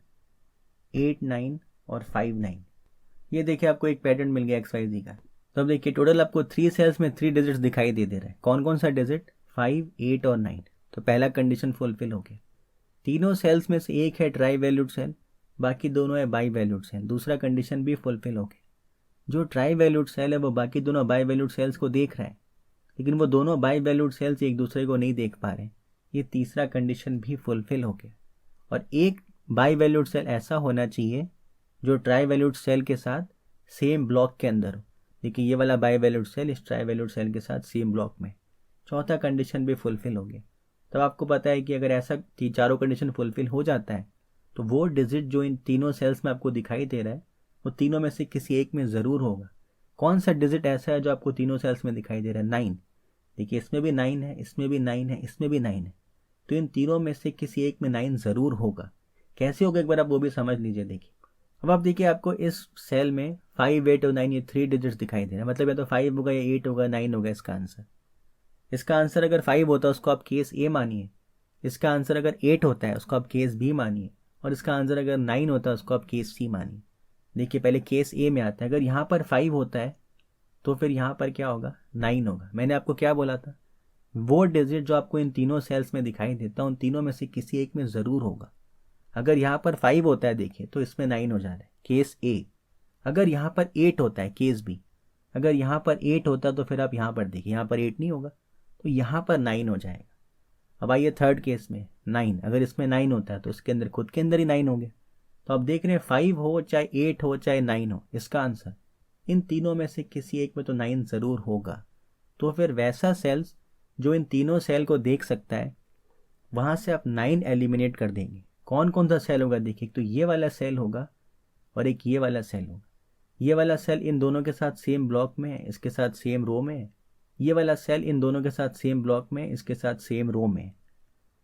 8, 9 और 5, 9, ये देखिए आपको एक पैटर्न मिल गया XYZ का। तो अब देखिए टोटल आपको 3 सेल्स में 3 डिजिट्स दिखाई दे रहा है। कौन कौन सा डिजिट, 5, 8 और 9, तो पहला कंडीशन फुलफिल हो गया। तीनों सेल्स में से एक है ट्राई वैल्यूड सेल, बाकी दोनों है बाई वैल्यूड सेल, दूसरा कंडीशन भी फुलफिल हो गया। जो ट्राई वैल्यूड सेल है वो बाकी दोनों बाई वैल्यूड सेल्स को देख रहा है, लेकिन वो दोनों बाई वैल्यूड सेल्स एक दूसरे को नहीं देख पा रहे, ये तीसरा कंडीशन भी फुलफिल हो गया। और एक बाई वैल्यूड सेल ऐसा होना चाहिए जो ट्राई वैल्यूड सेल के साथ सेम ब्लॉक के अंदर हो। देखिए ये वाला बाई वैल्यूड सेल इस ट्राई वैल्यूड सेल के साथ सेम ब्लॉक में, चौथा कंडीशन भी फुलफिल हो गया। तब आपको पता है कि अगर ऐसा चारों कंडीशन फुलफिल हो जाता है तो वो डिजिट जो इन तीनों सेल्स में आपको दिखाई दे रहा है वो तीनों में से किसी एक में ज़रूर होगा। कौन सा डिजिट ऐसा है जो आपको तीनों सेल्स में दिखाई दे रहा है, 9। देखिए इसमें भी 9 है, इसमें भी 9 है, इसमें भी 9 है, तो इन तीनों में से किसी एक में 9 ज़रूर होगा। कैसे होगा एक बार आप वो भी समझ लीजिए। देखिए अब आप देखिए आपको इस सेल में 5, 8 और 9 ये 3 डिजिट्स दिखाई दे रहे हैं, मतलब या तो 5 होगा या 8 होगा 9 होगा इसका आंसर। इसका आंसर अगर 5 होता है उसको आप केस ए मानिए, इसका आंसर अगर 8 होता है उसको आप केस बी मानिए, और इसका आंसर अगर 9 होता है उसको आप केस सी मानिए। देखिए पहले केस ए में आता है, अगर यहाँ पर 5 होता है तो फिर यहाँ पर क्या होगा, 9 होगा। मैंने आपको क्या बोला था, वो डिजिट जो आपको इन तीनों सेल्स में दिखाई देता है उन तीनों में से किसी एक में ज़रूर होगा। अगर यहाँ पर 5 होता है देखिए तो इसमें 9 हो जा रहा है, केस ए। अगर यहाँ पर 8 होता है, केस बी। अगर यहाँ पर 8 होता है तो फिर आप यहाँ पर देखिए यहाँ पर 8 नहीं होगा, तो यहाँ पर 9 हो जाएगा। अब आइए थर्ड केस में 9, अगर इसमें 9 होता है तो इसके अंदर खुद के अंदर ही 9 हो गया। तो आप देख रहे हैं 5 हो चाहे 8 हो चाहे 9 हो, इसका आंसर इन तीनों में से किसी एक में तो 9 ज़रूर होगा। तो फिर वैसा सेल्स जो इन तीनों सेल को देख सकता है वहाँ से आप 9 एलिमिनेट कर देंगे। कौन कौन सा सेल होगा, देखिए तो ये वाला सेल होगा और एक ये वाला सेल होगा। ये वाला सेल इन दोनों के साथ सेम ब्लॉक में है, इसके साथ सेम रो में है। ये वाला सेल इन दोनों के साथ सेम ब्लॉक में, इसके साथ सेम रो में।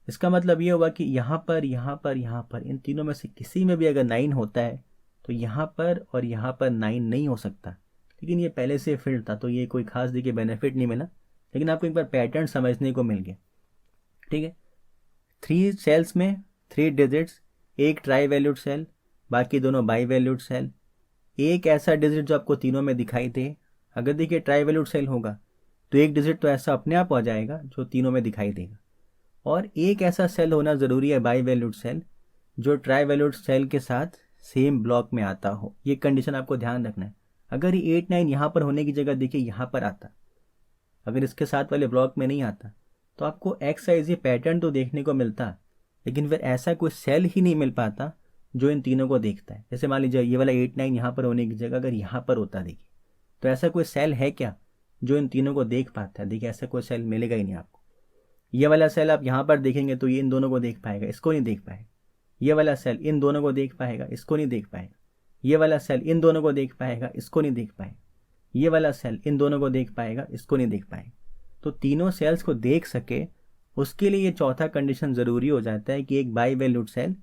इसका मतलब ये होगा कि यहाँ पर यहाँ पर यहाँ पर इन तीनों में से किसी में भी अगर 9 होता है तो यहाँ पर और यहाँ पर 9 नहीं हो सकता। लेकिन ये पहले से फिल्ड था तो ये कोई खास देखिए बेनिफिट नहीं मिला, लेकिन आपको एक बार पैटर्न समझने को मिल गया। ठीक है, 3 सेल्स में 3 डिजिट्स एक ट्राई वैल्यूड सेल, बाकी दोनों बाई वैल्यूड सेल, एक ऐसा डिजिट जो आपको तीनों में दिखाई दे। अगर देखिए ट्राई वैल्यूड सेल होगा तो एक डिजिट तो ऐसा अपने आप आ जाएगा जो तीनों में दिखाई देगा, और एक ऐसा सेल होना ज़रूरी है बाई वैल्यूड सेल जो ट्राई वैल्यूड सेल के साथ सेम ब्लॉक में आता हो। ये कंडीशन आपको ध्यान रखना है। अगर ये 8 9 यहाँ पर होने की जगह देखिए यहाँ पर आता, अगर इसके साथ वाले ब्लॉक में नहीं आता तो आपको एक्स साइज ये पैटर्न तो देखने को मिलता, लेकिन फिर ऐसा कोई सेल ही नहीं मिल पाता जो इन तीनों को देखता है। जैसे मान लीजिए ये वाला 8 9 यहाँ पर होने की जगह अगर यहाँ पर होता देखिए, तो ऐसा कोई सेल है क्या जो इन तीनों को देख पाता है? देखिए ऐसा कोई सेल मिलेगा ही नहीं आपको। ये वाला सेल आप यहाँ पर देखेंगे तो ये इन दोनों को देख पाएगा, इसको नहीं देख पाएगा। ये वाला सेल इन दोनों को देख पाएगा, इसको नहीं देख पाएगा। ये वाला सेल इन दोनों को देख पाएगा, इसको नहीं देख पाएगा। ये वाला सेल इन दोनों को देख पाएगा, इसको नहीं देख पाएगा। तो तीनों सेल्स को देख सके उसके लिए ये चौथा कंडीशन ज़रूरी हो जाता है कि एक bi valued cell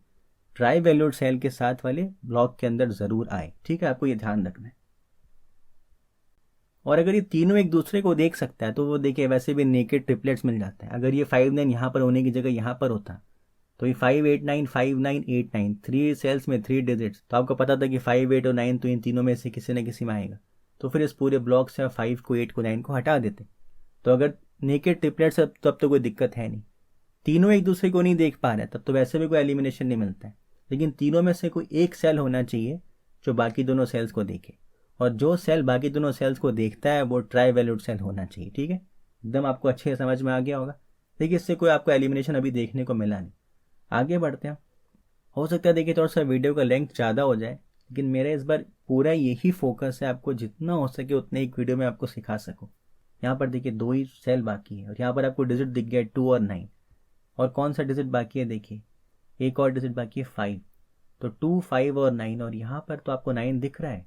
tri valued cell के साथ वाले ब्लॉक के अंदर ज़रूर आए। ठीक है, आपको ये ध्यान रखना है। और अगर ये तीनों एक दूसरे को देख सकता है तो वो देखिए वैसे भी नेकेड ट्रिपलेट्स मिल जाते हैं। अगर ये 5 9 यहाँ पर होने की जगह यहाँ पर होता तो ये 5 8 9 5 9 8 9 3 सेल्स में 3 डिजिट्स, तो आपको पता था कि 5 8 और 9 तो इन तीनों में से किसी न किसी में आएगा। तो फिर इस पूरे ब्लॉक से 5 को 8 को 9 को हटा देते। तो अगर नेकेड ट्रिपलेट्स तब तो कोई दिक्कत है नहीं, तीनों एक दूसरे को नहीं देख पा रहे तब तो वैसे भी कोई एलिमिनेशन नहीं मिलता है। लेकिन तीनों में से कोई एक सेल होना चाहिए जो बाकी दोनों सेल्स को देखे, और जो सेल बाकी दोनों सेल्स को देखता है वो ट्राई वैल्यूड सेल होना चाहिए। ठीक है, एकदम आपको अच्छे समझ में आ गया होगा। देखिए इससे कोई आपको एलिमिनेशन अभी देखने को मिला नहीं। आगे बढ़ते हैं। हो सकता है देखिए थोड़ा सा वीडियो का लेंथ ज़्यादा हो जाए, लेकिन मेरा इस बार पूरा यही फोकस है आपको जितना हो सके उतने एक वीडियो में आपको सिखा सकूँ। यहाँ पर देखिए 2 ही सेल बाकी है और यहाँ पर आपको डिजिट दिख गया 2 और 9। और कौन सा डिजिट बाकी है? देखिए एक और डिजिट बाकी है 5। तो 2 5 और 9, और यहाँ पर तो आपको 9 दिख रहा है,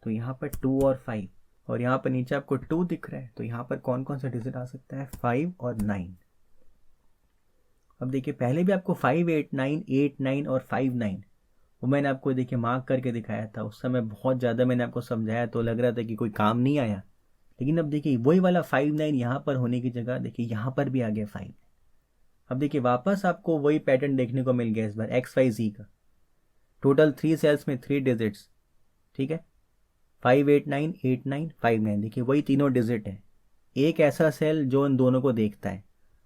तो यहाँ पर 2 और 5, और यहाँ पर नीचे आपको 2 दिख रहा है। तो यहाँ पर कौन कौन सा डिजिट आ सकता है? 5 और 9। अब देखिए पहले भी आपको 5 8 9 8 9 और 5 9 वो मैंने आपको देखिए मार्क करके दिखाया था। उस समय बहुत ज़्यादा मैंने आपको समझाया तो लग रहा था कि कोई काम नहीं आया, लेकिन अब देखिए वही वाला 5 9 यहाँ पर होने की जगह देखिए यहाँ पर भी आ गया 5। अब देखिए वापस आपको वही पैटर्न देखने को मिल गया इस बार एक्स वाई जी का। टोटल 3 सेल्स में 3 डिजिट्स। ठीक है, 5 8 9 8 9 5 9। देखिए वही तीनों डिजिट है। एक ऐसा सेल जो इन दोनों को देखता है,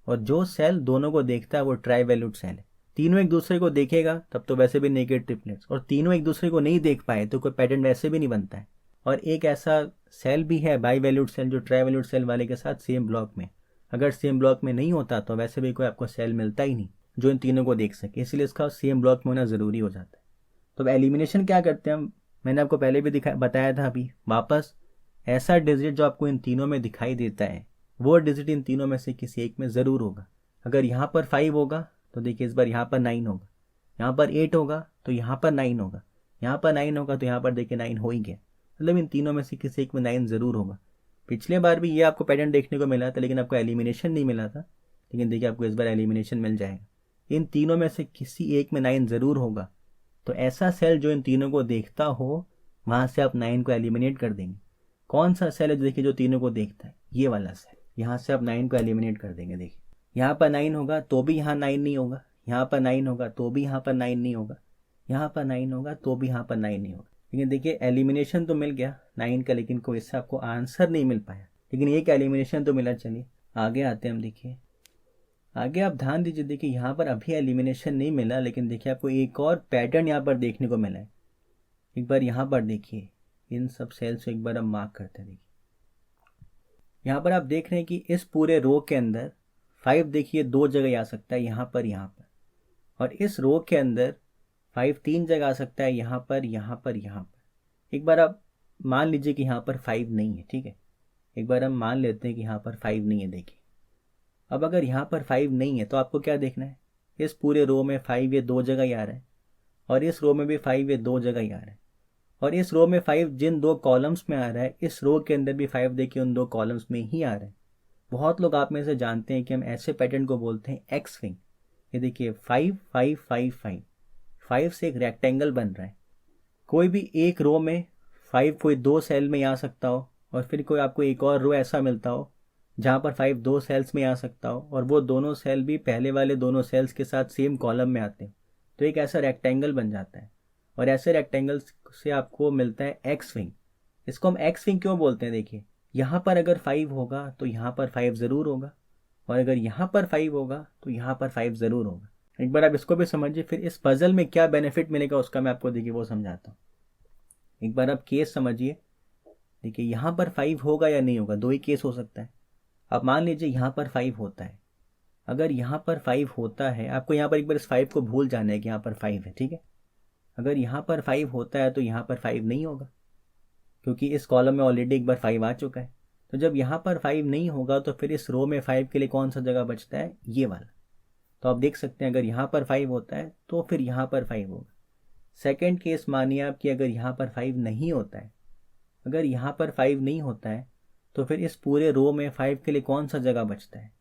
और जो सेल दोनों को देखता है वो ट्राई वैल्यूड सेल है। तीनों एक दूसरे को देखेगा तब तो वैसे भी नेकेड ट्रिपलेट्स, और तीनों एक दूसरे को नहीं देख पाए तो कोई पैटर्न वैसे भी नहीं बनता है। और एक ऐसा सेल भी है बाई वैल्यूड सेल जो ट्राई वैल्यूड सेल वाले के साथ सेम ब्लॉक में, अगर सेम ब्लॉक में नहीं होता तो वैसे भी कोई आपको सेल मिलता ही नहीं जो इन तीनों को देख सके, इसलिए इसका सेम ब्लॉक में होना ज़रूरी हो जाता है। तो एलिमिनेशन क्या करते हैं हम, मैंने आपको पहले भी बताया था अभी वापस, ऐसा डिजिट जो आपको इन तीनों में दिखाई देता है वो डिजिट इन तीनों में से किसी एक में ज़रूर होगा। अगर यहाँ पर 5 होगा तो देखिए इस बार यहाँ पर 9 होगा, यहाँ पर 8 होगा तो यहाँ पर 9 होगा, यहाँ पर 9 होगा तो यहाँ पर देखिए 9 हो ही गया। मतलब इन तीनों में से किसी एक में 9 ज़रूर होगा। पिछले बार भी ये आपको पैटर्न देखने को मिला था लेकिन आपको एलिमिनेशन नहीं मिला था, लेकिन देखिए आपको इस बार एलिमिनेशन मिल जाएगा। इन तीनों में से किसी एक में 9 ज़रूर होगा। तो ऐसा सेल जो इन तीनों को देखता हो वहाँ से आप 9 को एलिमिनेट कर देंगे। कौन सा सेल है देखिए जो तीनों को देखता है? ये वाला सेल। यहाँ से आप 9 को एलिमिनेट कर देंगे। देखिए यहाँ पर 9 होगा तो भी यहाँ 9 नहीं होगा, यहाँ पर 9 होगा तो भी यहाँ पर 9 नहीं होगा, यहाँ पर 9 होगा तो भी यहाँ पर 9 नहीं होगा। लेकिन देखिए एलिमिनेशन तो मिल गया 9 का, लेकिन कोई इससे आपको आंसर नहीं मिल पाया, लेकिन एक एलिमिनेशन तो मिला। चलिए आगे आते हैं हम। देखिए आगे आप ध्यान दीजिए, देखिए यहाँ पर अभी एलिमिनेशन नहीं मिला, लेकिन देखिए आपको एक और पैटर्न यहाँ पर देखने को मिला है। एक बार यहाँ पर देखिए, इन सब सेल्स को एक बार हम मार्क करते हैं। देखिए यहाँ पर आप देख रहे हैं कि इस पूरे रो के अंदर 5 देखिए 2 जगह आ सकता है, यहाँ पर, और इस रो के अंदर 5 3 जगह आ सकता है, यहाँ पर, यहाँ पर, यहाँ पर। एक बार आप मान लीजिए कि यहाँ पर 5 नहीं है। ठीक है, एक बार हम मान लेते हैं कि यहाँ पर 5 नहीं है। देखिए अब अगर यहाँ पर 5 नहीं है तो आपको क्या देखना है? इस पूरे रो में 5 ये 2 जगह ही आ रहा है, और इस रो में भी 5 ये 2 जगह ही आ रहा है, और इस रो में 5 जिन 2 कॉलम्स में आ रहा है इस रो के अंदर भी 5 देखिए उन 2 कॉलम्स में ही आ रहा है। बहुत लोग आप में से जानते हैं कि हम ऐसे पैटर्न को बोलते हैं एक्स विंग। ये देखिए 5 5 5 5 5 से एक रेक्टेंगल बन रहा है। कोई भी एक रो में 5 कोई 2 सेल में आ सकता हो, और फिर कोई आपको एक और रो ऐसा मिलता हो जहाँ पर 5 2 सेल्स में आ सकता हो, और वो दोनों सेल भी पहले वाले दोनों सेल्स के साथ सेम कॉलम में आते हैं। तो एक ऐसा रेक्टेंगल बन जाता है, और ऐसे रेक्टेंगल से आपको मिलता है एक्स विंग। इसको हम एक्स विंग क्यों बोलते हैं, देखिए यहाँ पर अगर 5 होगा तो यहाँ पर 5 ज़रूर होगा, और अगर यहाँ पर 5 होगा तो यहाँ पर 5 ज़रूर होगा। एक बार आप इसको भी समझिए, फिर इस पजल में क्या बेनिफिट मिलेगा उसका मैं आपको देखिए वो समझाता हूँ। एक बार आप केस समझिए, देखिए यहाँ पर 5 होगा या नहीं होगा, दो ही केस हो सकता है। अब मान लीजिए यहाँ पर 5 होता है, अगर यहाँ पर 5 होता है, आपको यहाँ पर एक बार इस 5 को भूल जाना है कि यहाँ पर 5 है, ठीक है। अगर यहाँ पर 5 होता है तो यहाँ पर 5 नहीं होगा, क्योंकि इस कॉलम में ऑलरेडी एक बार 5 आ चुका है। तो जब यहाँ पर 5 नहीं होगा तो फिर इस रो में 5 के लिए कौन सा जगह बचता है, ये वाला। तो आप देख सकते हैं अगर यहाँ पर 5 होता है तो फिर यहाँ पर 5 होगा। सेकेंड केस मानिए आप कि अगर यहाँ पर 5 नहीं होता है, अगर यहाँ पर 5 नहीं होता है तो फिर इस पूरे रो में 5 के लिए कौन सा जगह बचता है,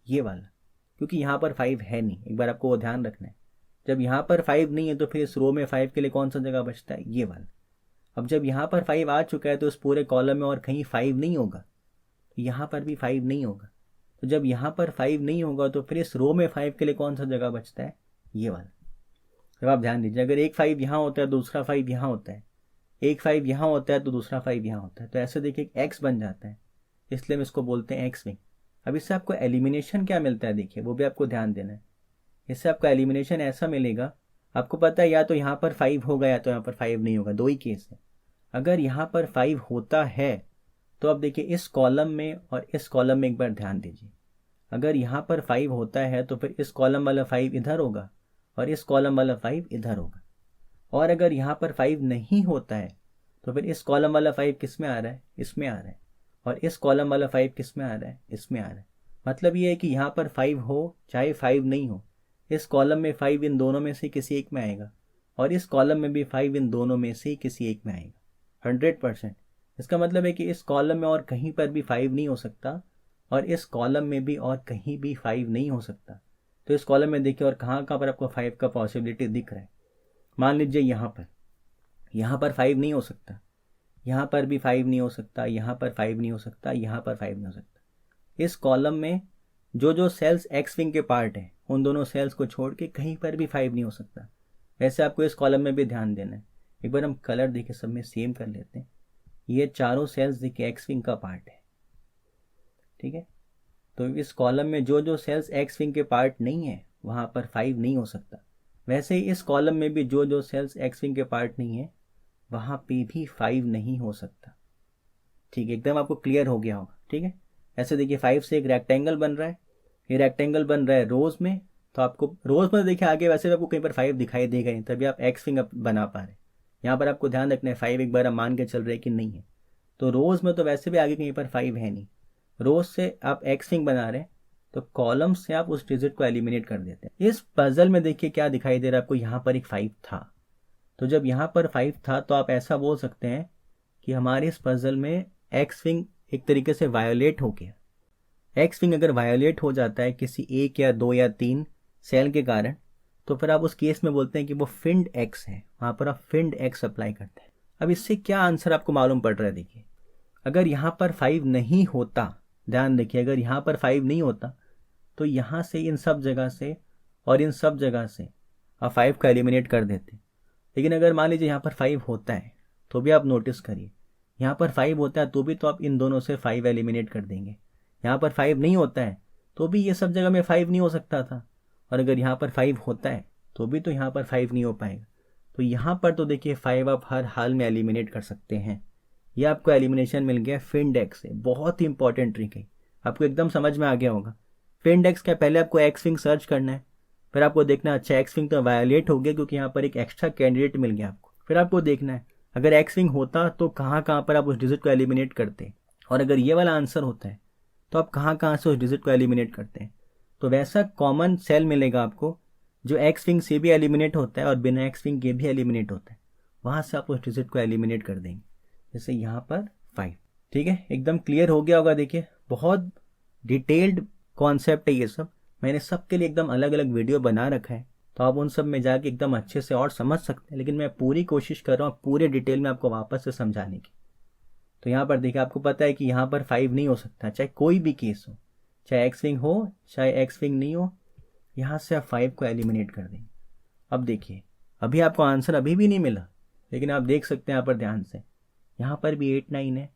ये वाला, क्योंकि यहाँ पर 5 है नहीं। एक बार आपको वो ध्यान रखना है, जब यहाँ पर 5 नहीं है तो फिर इस रो में 5 के लिए कौन सा जगह बचता है, ये वाला। अब जब यहाँ पर 5 आ चुका है तो इस पूरे कॉलम में और कहीं 5 नहीं होगा, तो यहाँ पर भी 5 नहीं होगा। तो जब यहाँ पर 5 नहीं होगा तो फिर इस रो में 5 के लिए कौन सा जगह बचता है, ये वाला। जब आप ध्यान दीजिए, अगर एक 5 यहाँ होता है दूसरा 5 यहाँ होता है, एक 5 यहाँ होता है तो दूसरा 5 यहाँ होता है, तो ऐसे देखिए एक्स बन जाता है, इसलिए हम इसको बोलते हैं एक्स विंग। अब इससे आपको एलिमिनेशन क्या मिलता है, देखिए वो भी आपको ध्यान देना है। इससे आपको एलिमिनेशन ऐसा मिलेगा, आपको पता है या तो यहाँ पर 5 होगा या तो यहाँ पर 5 नहीं होगा, दो ही केस है। अगर यहाँ पर 5 होता है तो अब देखिए इस कॉलम में और इस कॉलम में एक बार ध्यान दीजिए, अगर यहाँ पर 5 होता है तो फिर इस कॉलम वाला 5 इधर होगा और इस कॉलम वाला 5 इधर होगा। और अगर यहाँ पर 5 नहीं होता है तो फिर इस कॉलम वाला 5 किस में आ रहा है, इसमें आ रहा है, और इस कॉलम वाला 5 किस में आ रहा है, इसमें आ रहा है। मतलब ये है कि यहाँ पर 5 हो चाहे 5 नहीं हो, इस कॉलम में 5 इन दोनों में से किसी एक में आएगा, और इस कॉलम में भी 5 इन दोनों में से किसी एक में आएगा 100%। इसका मतलब है कि इस कॉलम में और कहीं पर भी 5 नहीं हो सकता, और इस कॉलम में भी और कहीं भी 5 नहीं हो सकता। तो इस कॉलम में देखिए और कहाँ पर आपको 5 का पॉसिबिलिटी दिख रहा है। मान लीजिए यहाँ पर 5 नहीं हो सकता, यहाँ पर भी 5 नहीं हो सकता, यहाँ पर 5 नहीं हो सकता, यहाँ पर 5 नहीं हो सकता। इस कॉलम में जो जो सेल्स एक्स विंग के पार्ट हैं उन दोनों सेल्स को छोड़ के कहीं पर भी 5 नहीं हो सकता। वैसे आपको इस कॉलम में भी ध्यान देना है। एक बार हम कलर देखिए सब में सेम कर लेते हैं। ये चारों सेल्स देखिए एक्स विंग का पार्ट है, ठीक है। तो इस कॉलम में जो जो सेल्स एक्स विंग के पार्ट नहीं है वहाँ पर 5 नहीं हो सकता। वैसे ही इस कॉलम में भी जो जो सेल्स एक्स विंग के पार्ट नहीं है वहाँ पे भी 5 नहीं हो सकता, ठीक है। एकदम आपको क्लियर हो गया होगा, ठीक है। ऐसे देखिए 5 से एक रेक्टेंगल बन रहा है, ये रेक्टेंगल बन रहा है रोज में, तो आपको रोज में देखिए आगे वैसे भी आपको कहीं पर 5 दिखाई देगा ही, तभी आप एक्स विंग बना पा रहे। यहाँ पर आपको ध्यान रखना है 5 एक बार आप मान के चल रहे कि नहीं है, तो रोज में तो वैसे भी आगे कहीं पर 5 है नहीं, रोज से आप एक्स विंग बना रहे हैं तो कॉलम से आप उस डिजिट को एलिमिनेट कर देते हैं। इस पजल में देखिए क्या दिखाई दे रहा है आपको, यहाँ पर एक 5 था, तो जब यहाँ पर 5 था तो आप ऐसा बोल सकते हैं कि हमारे इस पजल में एक्स विंग एक तरीके से वायोलेट हो गया। एक्स विंग अगर वायोलेट हो जाता है किसी एक या दो या तीन सेल के कारण, तो फिर आप उस केस में बोलते हैं कि वो फिंड एक्स है, वहाँ पर आप फिंड एक्स अप्लाई करते हैं। अब इससे क्या आंसर आपको मालूम पड़ रहा है, देखिए अगर यहाँ पर 5 नहीं होता, ध्यान देखिए अगर यहाँ पर 5 नहीं होता तो यहाँ से इन सब जगह से और इन सब जगह से आप 5 को एलिमिनेट कर देते। लेकिन अगर मान लीजिए यहाँ पर 5 होता है तो भी आप नोटिस करिए, यहाँ पर 5 होता है तो भी तो आप इन दोनों से 5 एलिमिनेट कर देंगे। यहाँ पर 5 नहीं होता है तो भी ये सब जगह में 5 नहीं हो सकता था, और अगर यहाँ पर 5 होता है तो भी तो यहाँ पर 5 नहीं हो पाएगा। तो यहाँ पर तो देखिए 5 आप हर हाल में एलिमिनेट कर सकते हैं। ये आपको एलिमिनेशन मिल गया फिंड एक्स से, बहुत ही इंपॉर्टेंट ट्रिक है, आपको एकदम समझ में आ गया होगा। फिंड एक्स का पहले आपको एक्स विंग सर्च करना है, फिर आपको देखना है अच्छा एक्स विंग तो वायोलेट हो गया क्योंकि यहाँ पर एक एक्स्ट्रा कैंडिडेट मिल गया आपको। फिर आपको देखना है अगर एक्स विंग होता तो कहाँ कहाँ पर आप उस डिजिट को एलिमिनेट करते, और अगर ये वाला आंसर होता है तो आप कहाँ कहाँ से उस डिजिट को एलिमिनेट करते हैं। तो वैसा कॉमन सेल मिलेगा आपको जो एक्स विंग से भी एलिमिनेट होता है और बिना एक्स विंग के भी एलिमिनेट होता है, वहाँ से आप उस डिजिट को एलिमिनेट कर देंगे। जैसे यहाँ पर 5, ठीक है, एकदम क्लियर हो गया होगा। देखिए बहुत डिटेल्ड कॉन्सेप्ट है ये सब, मैंने सबके लिए एकदम अलग अलग वीडियो बना रखा है, तो आप उन सब में जाके एकदम अच्छे से और समझ सकते हैं। लेकिन मैं पूरी कोशिश कर रहा हूँ पूरे डिटेल में आपको वापस से समझाने की। तो यहाँ पर देखिए आपको पता है कि यहाँ पर 5 नहीं हो सकता, चाहे कोई भी केस हो, चाहे एक्स विंग हो चाहे एक्स विंग नहीं हो, यहाँ से आप 5 को एलिमिनेट कर देंगे। अब देखिए, अभी आपको आंसर अभी भी नहीं मिला, लेकिन आप देख सकते हैं यहाँ पर ध्यान से, यहाँ पर भी 8 9 है,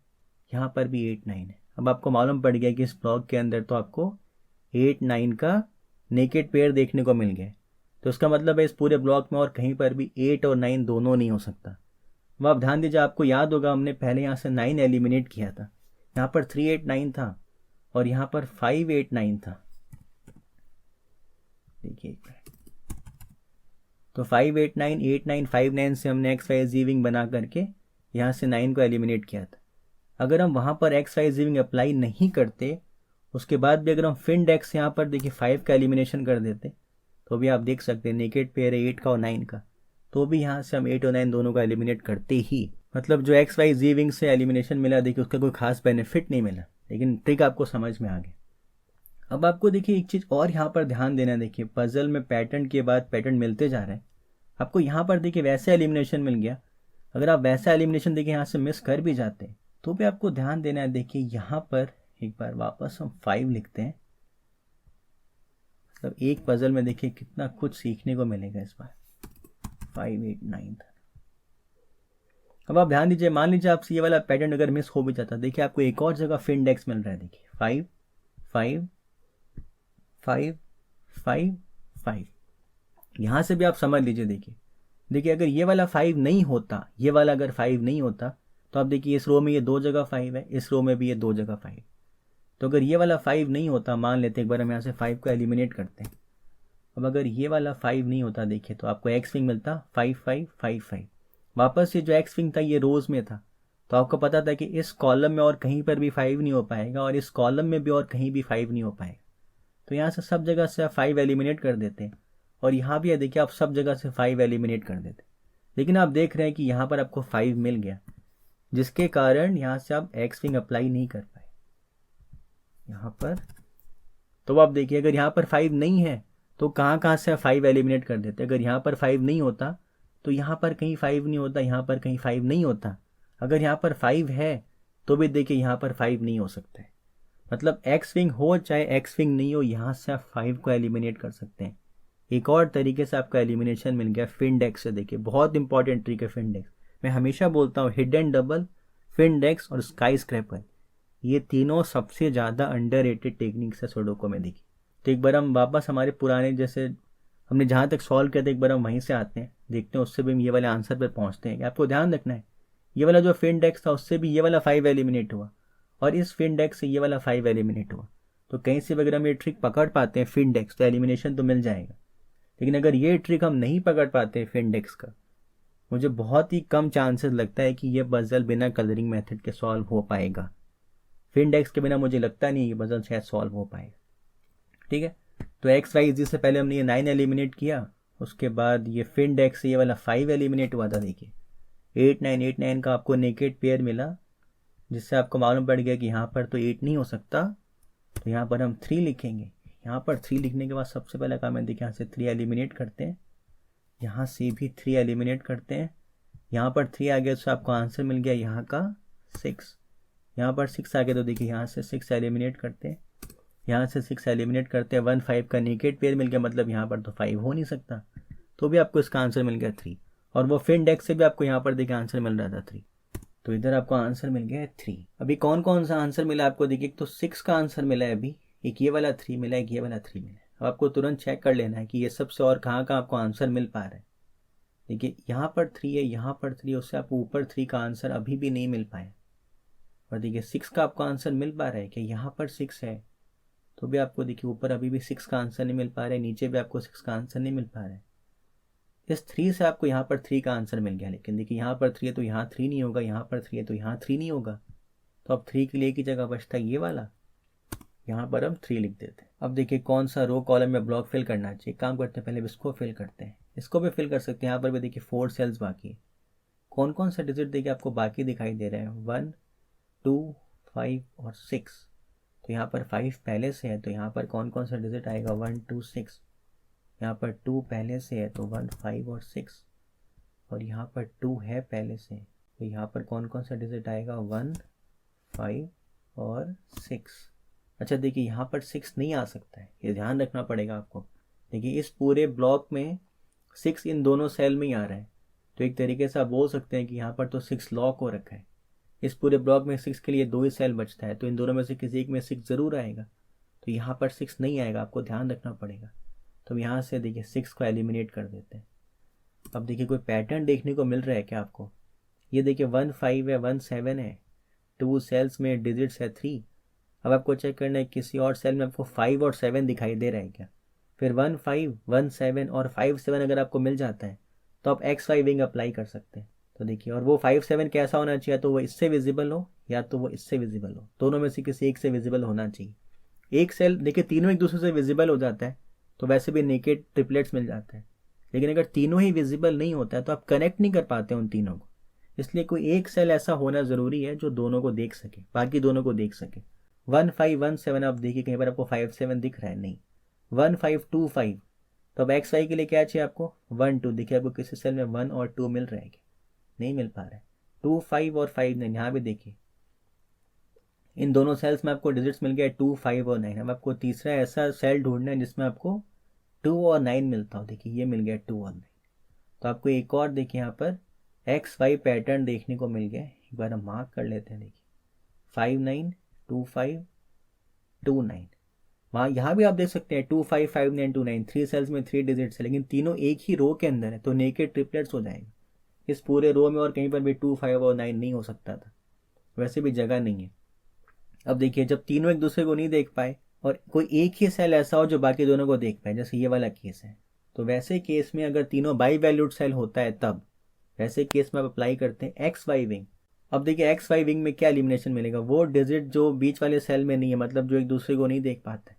यहाँ पर भी 8 9 है। अब आपको मालूम पड़ गया कि इस ब्लॉक के अंदर तो आपको 8 9 का नेकेड पेयर देखने को मिल गया। तो इसका मतलब है इस पूरे ब्लॉक में और कहीं पर भी 8 और 9 दोनों नहीं हो सकता। अब आप ध्यान दीजिए, आपको याद होगा हमने पहले यहाँ से 9 एलिमिनेट किया था, यहाँ पर 3 8 9 था और यहाँ पर 5 8 9 था। देखिए, तो 5 8 9 8 9 5 9 से हमने एक्स वाई जी विंग बना करके यहाँ से 9 को एलिमिनेट किया था। अगर हम वहाँ पर एक्स वाई जी विंग अप्लाई नहीं करते, उसके बाद भी अगर हम फिंड एक्स यहाँ पर देखिए 5 का एलिमिनेशन कर देते, तो भी आप देख सकते हैं नेकेड पेयर है 8 का और 9 का, तो भी यहाँ से हम 8 और 9 दोनों का एलिमिनेट करते ही। मतलब जो एक्स वाई जी विंग से एलिमिनेशन मिला देखिए उसका कोई खास बेनिफिट नहीं मिला, लेकिन ट्रिक आपको समझ में आ गया। अब आपको देखिए एक चीज़ और यहाँ पर ध्यान देना है, देखिए पजल में पैटर्न के बाद पैटर्न मिलते जा रहे हैं। आपको यहाँ पर देखिए वैसा एलिमिनेशन मिल गया, अगर आप वैसा एलिमिनेशन देखिए यहाँ से मिस कर भी जाते हैं तो भी आपको ध्यान देना है। देखिए यहाँ पर एक बार वापस हम 5 लिखते हैं, मतलब एक पजल में देखिए कितना कुछ सीखने को मिलेगा इस बार। 5 8 9 था। अब आप ध्यान दीजिए, मान लीजिए आपसे ये वाला पैटर्न अगर मिस हो भी जाता, देखिए आपको एक और जगह फिंड एक्स मिल रहा है। देखिए 5 5 5 5 5, यहाँ से भी आप समझ लीजिए। देखिए अगर ये वाला 5 नहीं होता, ये वाला अगर 5 नहीं होता, तो आप देखिए इस रो में ये 2 जगह 5 है, इस रो में भी ये 2 जगह 5। तो अगर ये वाला 5 नहीं होता, मान लेते एक बार हम यहाँ से 5 को एलिमिनेट करते हैं। अब अगर ये वाला 5 नहीं होता देखिए, तो आपको एक्स विंग मिलता 5 5 5 5। वापस से जो एक्स विंग था ये रोज में था, तो आपको पता था कि इस कॉलम में और कहीं पर भी 5 नहीं हो पाएगा और इस कॉलम में भी और कहीं भी 5 नहीं हो पाएगा। तो यहाँ से सब जगह से आप 5 एलिमिनेट कर देते हैं, और यहाँ भी है देखिए आप सब जगह से 5 एलिमिनेट कर देते। लेकिन आप देख रहे हैं कि यहाँ पर आपको 5 मिल गया, जिसके कारण यहाँ से आप एक्स विंग अप्लाई नहीं कर पाए यहाँ पर। तो आप देखिए अगर यहाँ पर 5 नहीं है तो कहाँ कहाँ से 5 एलिमिनेट कर देते। अगर यहाँ पर 5 नहीं होता तो यहाँ पर कहीं 5 नहीं होता, यहाँ पर कहीं 5 नहीं होता। अगर यहाँ पर 5 है तो भी देखिए यहाँ पर 5 नहीं हो सकते। मतलब एक्स विंग हो चाहे एक्स विंग नहीं हो, यहाँ से आप 5 को एलिमिनेट कर सकते हैं। एक और तरीके से आपका एलिमिनेशन मिल गया फिंड एक्स से। देखिए बहुत इंपॉर्टेंट ट्रिक है फिंड एक्स। मैं हमेशा बोलता हूँ हिडन डबल, फिंड एक्स और स्काई स्क्रैपर, ये तीनों सबसे ज़्यादा अंडररेटेड टेक्निक्स है सुडोकू में। देखिए तो एक बार हम वापस हमारे पुराने जैसे हमने जहाँ तक सॉल्व किया था, एक बार हम वहीं से आते हैं, देखते हैं उससे भी हम ये वाले आंसर पर पहुँचते हैं। आपको ध्यान रखना है ये वाला जो फिंड एक्स था उससे भी ये वाला 5 एलिमिनेट हुआ, और इस फिंड एक्स से ये वाला 5 एलिमिनेट हुआ। तो कहीं से अगर हम ये ट्रिक पकड़ पाते हैं फिंड एक्स, तो एलिमिनेशन तो मिल जाएगा। लेकिन अगर ये ट्रिक हम नहीं पकड़ पाते फिंड एक्स का, मुझे बहुत ही कम चांसेस लगता है कि ये पजल बिना कलरिंग मेथड के सॉल्व हो पाएगा। फिंड एक्स के बिना मुझे लगता नहीं ये पजल शायद सॉल्व हो पाएगा। ठीक है, तो एक्स वाई जी से पहले हमने ये 9 एलिमिनेट किया, उसके बाद ये फिंड एक्स से ये वाला 5 एलिमिनेट हुआ था। देखिए 8 9 8 9 का आपको नेकेड पेयर मिला, जिससे आपको मालूम पड़ गया कि यहाँ पर तो 8 नहीं हो सकता, तो यहाँ पर हम 3 लिखेंगे। यहाँ पर 3 लिखने के बाद सबसे पहला काम है देखिए यहाँ से 3 एलिमिनेट करते हैं, यहाँ से भी 3 एलिमिनेट करते हैं। यहाँ पर 3 आ गया तो आपको आंसर मिल गया यहाँ का 6। यहाँ पर 6 आ गया तो देखिए यहाँ से 6 एलिमिनेट करते हैं, यहाँ से 6 एलिमिनेट करते हैं। 1 5 का नेकेड पेयर मिल गया, मतलब यहाँ पर तो 5 हो नहीं सकता, तो भी आपको इसका आंसर मिल गया 3। और वो फिंड एक्स से भी आपको यहाँ पर देखिए आंसर मिल रहा था 3, तो इधर आपको आंसर मिल गया है 3। अभी कौन कौन सा आंसर मिला आपको देखिए, तो 6 का आंसर मिला है अभी, एक ये वाला 3 मिला है, एक ये वाला 3 मिला है। अब आपको तुरंत चेक कर लेना है कि ये सबसे और कहाँ कहाँ आपको आंसर मिल पा रहा है। देखिए यहाँ पर 3 है, यहाँ पर 3, उससे आपको ऊपर 3 का आंसर अभी भी नहीं मिल पाया। और देखिए 6 का आपको आंसर मिल पा रहा है कि यहाँ पर 6 है, तो भी आपको देखिए ऊपर अभी भी 6 का आंसर नहीं मिल पा रहा है, नीचे भी आपको 6 का आंसर नहीं मिल पा रहा है। इस 3 से आपको यहाँ पर 3 का आंसर मिल गया, लेकिन देखिए यहाँ पर 3 है तो यहाँ 3 नहीं होगा, यहाँ पर 3 है तो यहाँ 3 नहीं होगा, तो अब 3 के लिए की जगह बचता है ये वाला, यहाँ पर हम 3 लिख देते हैं। अब देखिए कौन सा रो कॉलम में ब्लॉक फिल करना चाहिए। काम करते हैं पहले इसको फिल करते हैं, इसको भी फिल कर सकते हैं। यहाँ पर भी देखिए 4 सेल्स बाकी है। कौन कौन सा डिजिट देखिए आपको बाकी दिखाई दे रहे हैं, 1 2 5 और 6। तो यहाँ पर 5 पहले से है, तो यहाँ पर कौन कौन सा डिजिट आएगा, 1 2 6। यहाँ पर 2 पहले से है तो 1 5 और 6, और यहाँ पर 2 है पहले से, तो यहाँ पर कौन कौन सा डिजिट आएगा, 1 5 और 6। अच्छा देखिए यहाँ पर 6 नहीं आ सकता है, ये ध्यान रखना पड़ेगा आपको। देखिए इस पूरे ब्लॉक में 6 इन दोनों सेल में ही आ रहा है, तो एक तरीके से आप बोल सकते हैं कि यहाँ पर तो 6 लॉक हो रखा है। इस पूरे ब्लॉक में 6 के लिए 2 ही सेल बचता है, तो इन दोनों में से किसी एक में 6 ज़रूर आएगा। तो यहाँ पर 6 नहीं आएगा, आपको ध्यान रखना पड़ेगा। तो हम यहाँ से देखिए 6 को एलिमिनेट कर देते हैं। अब देखिए कोई पैटर्न देखने को मिल रहा है क्या आपको? ये देखिए 1 5 है, 1 7 है, 2 सेल्स में डिजिट्स है 3। अब आपको चेक करना है किसी और सेल में आपको 5 और 7 दिखाई दे रहा है क्या। फिर 1 5 1 7 और 5 7 अगर आपको मिल जाता है तो आप एक्स वाई विंग अप्लाई कर सकते हैं। तो देखिए, और वो 5 7 कैसा होना चाहिए, तो वो इससे विजिबल हो या तो वो इससे विजिबल हो, दोनों में से किसी एक से विजिबल होना चाहिए। एक सेल देखिए तीनों एक दूसरे से विजिबल हो जाता है तो वैसे भी नेकेड ट्रिपलेट्स मिल जाते हैं, लेकिन अगर तीनों ही विजिबल नहीं होता है तो आप कनेक्ट नहीं कर पाते उन तीनों को। इसलिए कोई एक सेल ऐसा होना ज़रूरी है जो दोनों को देख सके, बाकी दोनों को देख सके। 1 5 1 7 आप देखिए कहीं पर आपको 5 7 दिख रहा है, नहीं। 1 5 2 5, तो अब एक्स वाई के लिए क्या चाहिए आपको? 1 2, देखिए आपको किसी सेल में 1 और 2 मिल रहा है क्या? नहीं मिल पा रहा है। 2 5 और 5 9, यहाँ भी देखिए इन दोनों सेल्स में आपको डिजिट्स मिल गया 2 5 और 9। अब आपको तीसरा ऐसा सेल ढूंढना है जिसमें आपको 2 और 9 मिलता हो। देखिए ये मिल गया 2 और 9। तो आपको एक और देखिए यहाँ पर एक्स वाई पैटर्न देखने को मिल गया। एक बार हम मार्क कर लेते हैं। देखिए 5 9 2 5 2 9, वहाँ यहाँ भी आप देख सकते हैं 2 5 5 9 2 9, 3 सेल्स में 3 डिजिट्स है, लेकिन तीनों एक ही रो के अंदर है, तो नेकेड ट्रिपलेट्स हो जाएंगे। इस पूरे रो में और कहीं पर भी 2 5 और 9 नहीं हो सकता था, वैसे भी जगह नहीं है। अब देखिए जब तीनों एक दूसरे को नहीं देख पाए और कोई एक ही सेल ऐसा हो जो बाकी दोनों को देख पाए, जैसे ये वाला केस है, तो वैसे केस में अगर तीनों बाई वैल्यूड सेल होता है तब वैसे केस में आप अप्लाई करते हैं एक्स वाई विंग। अब देखिए एक्स वाई विंग में क्या एलिमिनेशन मिलेगा? वो डिजिट जो बीच वाले सेल में नहीं है, मतलब जो एक दूसरे को नहीं देख पाते,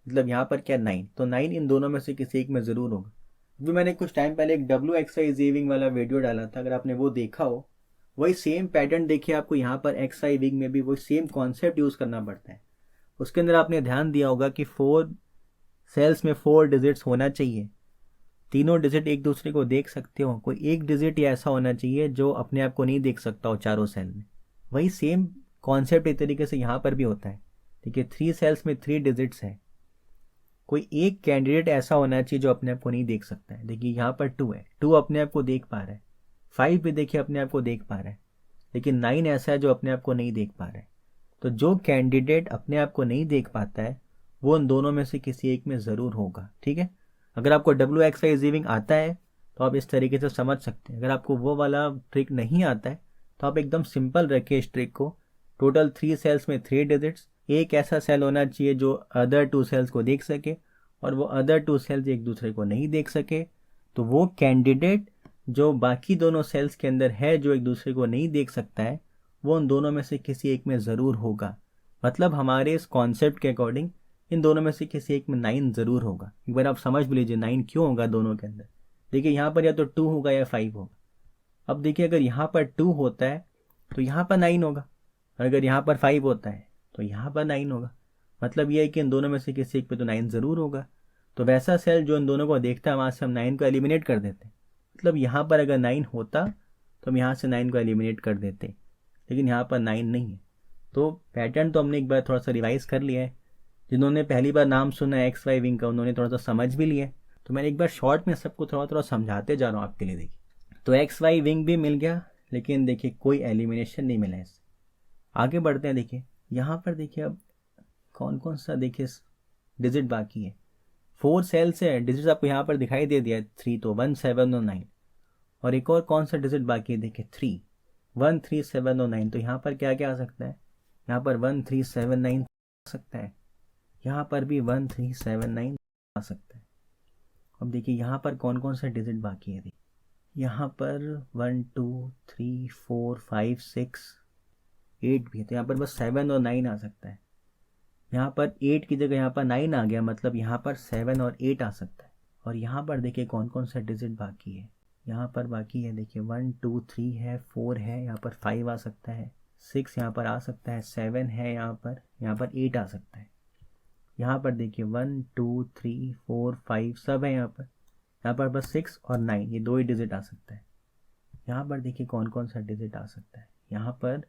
मतलब यहाँ पर क्या 9, तो 9 इन दोनों में से किसी एक में ज़रूर होगा। अभी मैंने कुछ टाइम पहले एक डब्ल्यू एक्स वाई जी विंग वाला वीडियो डाला था, अगर आपने वो देखा हो, वही सेम पैटर्न देखिए आपको यहाँ पर एक्स वाई विंग में भी वही सेम कॉन्सेप्ट यूज़ करना पड़ता है। उसके अंदर आपने ध्यान दिया होगा कि 4 सेल्स में 4 डिजिट्स होना चाहिए, तीनों डिजिट एक दूसरे को देख सकते हो, कोई एक डिजिट ही ऐसा होना चाहिए जो अपने आप को नहीं देख सकता हो चारों सेल में। वही सेम कॉन्सेप्ट एक तरीके से यहाँ पर भी होता है। देखिए 3 सेल्स में 3 डिजिट्स है, कोई एक कैंडिडेट ऐसा होना चाहिए जो अपने आप को नहीं देख सकता है। देखिए यहाँ पर 2 है, 2 अपने आप को देख पा रहा है, 5 भी देखिए अपने आप को देख पा रहा है, लेकिन 9 ऐसा है जो अपने आप को नहीं देख पा रहा है। तो जो कैंडिडेट अपने आप को नहीं देख पाता है वो उन दोनों में से किसी एक में ज़रूर होगा। ठीक है, अगर आपको डब्ल्यू एक्स वाई जीविंग आता है तो आप इस तरीके से समझ सकते हैं। अगर आपको वो वाला ट्रिक नहीं आता है तो आप एकदम सिंपल रखिए इस ट्रिक को। टोटल 3 सेल्स में 3 डिजिट्स, एक ऐसा सेल होना चाहिए जो अदर 2 सेल्स को देख सके और वो अदर 2 सेल्स एक दूसरे को नहीं देख सके, तो वो कैंडिडेट जो बाकी दोनों सेल्स के अंदर है जो एक दूसरे को नहीं देख सकता है वो उन दोनों में से किसी एक में ज़रूर होगा। मतलब हमारे इस कॉन्सेप्ट के अकॉर्डिंग इन दोनों में से किसी एक में 9 ज़रूर होगा। एक बार आप समझ भी लीजिए 9 क्यों होगा दोनों के अंदर। देखिए यहाँ पर या तो 2 होगा या 5 होगा। अब देखिए अगर यहाँ पर 2 होता है तो यहाँ पर 9 होगा, और अगर यहाँ पर 5 होता है तो यहाँ पर 9 होगा। मतलब ये है कि इन दोनों में से किसी एक पे तो 9 ज़रूर होगा। तो वैसा सेल जो इन दोनों को देखता है वहाँ से हम 9 को एलिमिनेट कर देते। मतलब यहाँ पर अगर 9 होता तो हम यहाँ से 9 को एलिमिनेट कर देते, लेकिन यहाँ पर 9 नहीं है। तो पैटर्न तो हमने एक बार थोड़ा सा रिवाइज कर लिया है। जिन्होंने पहली बार नाम सुना है एक्स वाई विंग का उन्होंने थोड़ा सा समझ भी लिया है, तो मैंने एक बार शॉर्ट में सबको थोड़ा थोड़ा समझाते जा रहा हूँ आपके लिए। देखिए तो एक्स वाई विंग भी मिल गया, लेकिन देखिए कोई एलिमिनेशन नहीं मिला इससे। आगे बढ़ते हैं। देखिए यहाँ पर देखिए अब कौन कौन सा देखिए डिजिट बाकी है। 4 सेल्स है, डिजिट आपको यहाँ पर दिखाई दे दिया 3, तो 1 7 और 9, और एक और कौन सा डिजिट बाकी है? देखिए 3, 1 3 7 और 9। तो यहाँ पर क्या क्या आ सकता है? यहाँ पर 1 3 7 9 आ सकता है, यहाँ पर भी 1 3 7 9 आ सकता है। अब देखिए यहाँ पर कौन कौन सा डिजिट बाकी है। यहाँ पर 1 2 3 4 5 6 8 भी है, तो यहाँ पर बस 7 और 9 आ सकता है। यहाँ पर 8 की जगह यहाँ पर 9 आ गया, मतलब यहाँ पर 7 और 8 आ सकता है। और यहाँ पर देखिए कौन कौन सा डिजिट बाकी है। यहाँ पर बाकी है देखिए 1 2 3 है, 4 है, यहाँ पर 5 आ सकता है, 6 यहाँ पर आ सकता है, 7 है, यहाँ पर 8 आ सकता है। यहाँ पर देखिए 1 2 3 4 5 सब है यहाँ पर बस 6 और 9 ये 2 ही डिजिट आ सकता है। यहाँ पर देखिए कौन कौन सा डिजिट आ सकता है। यहाँ पर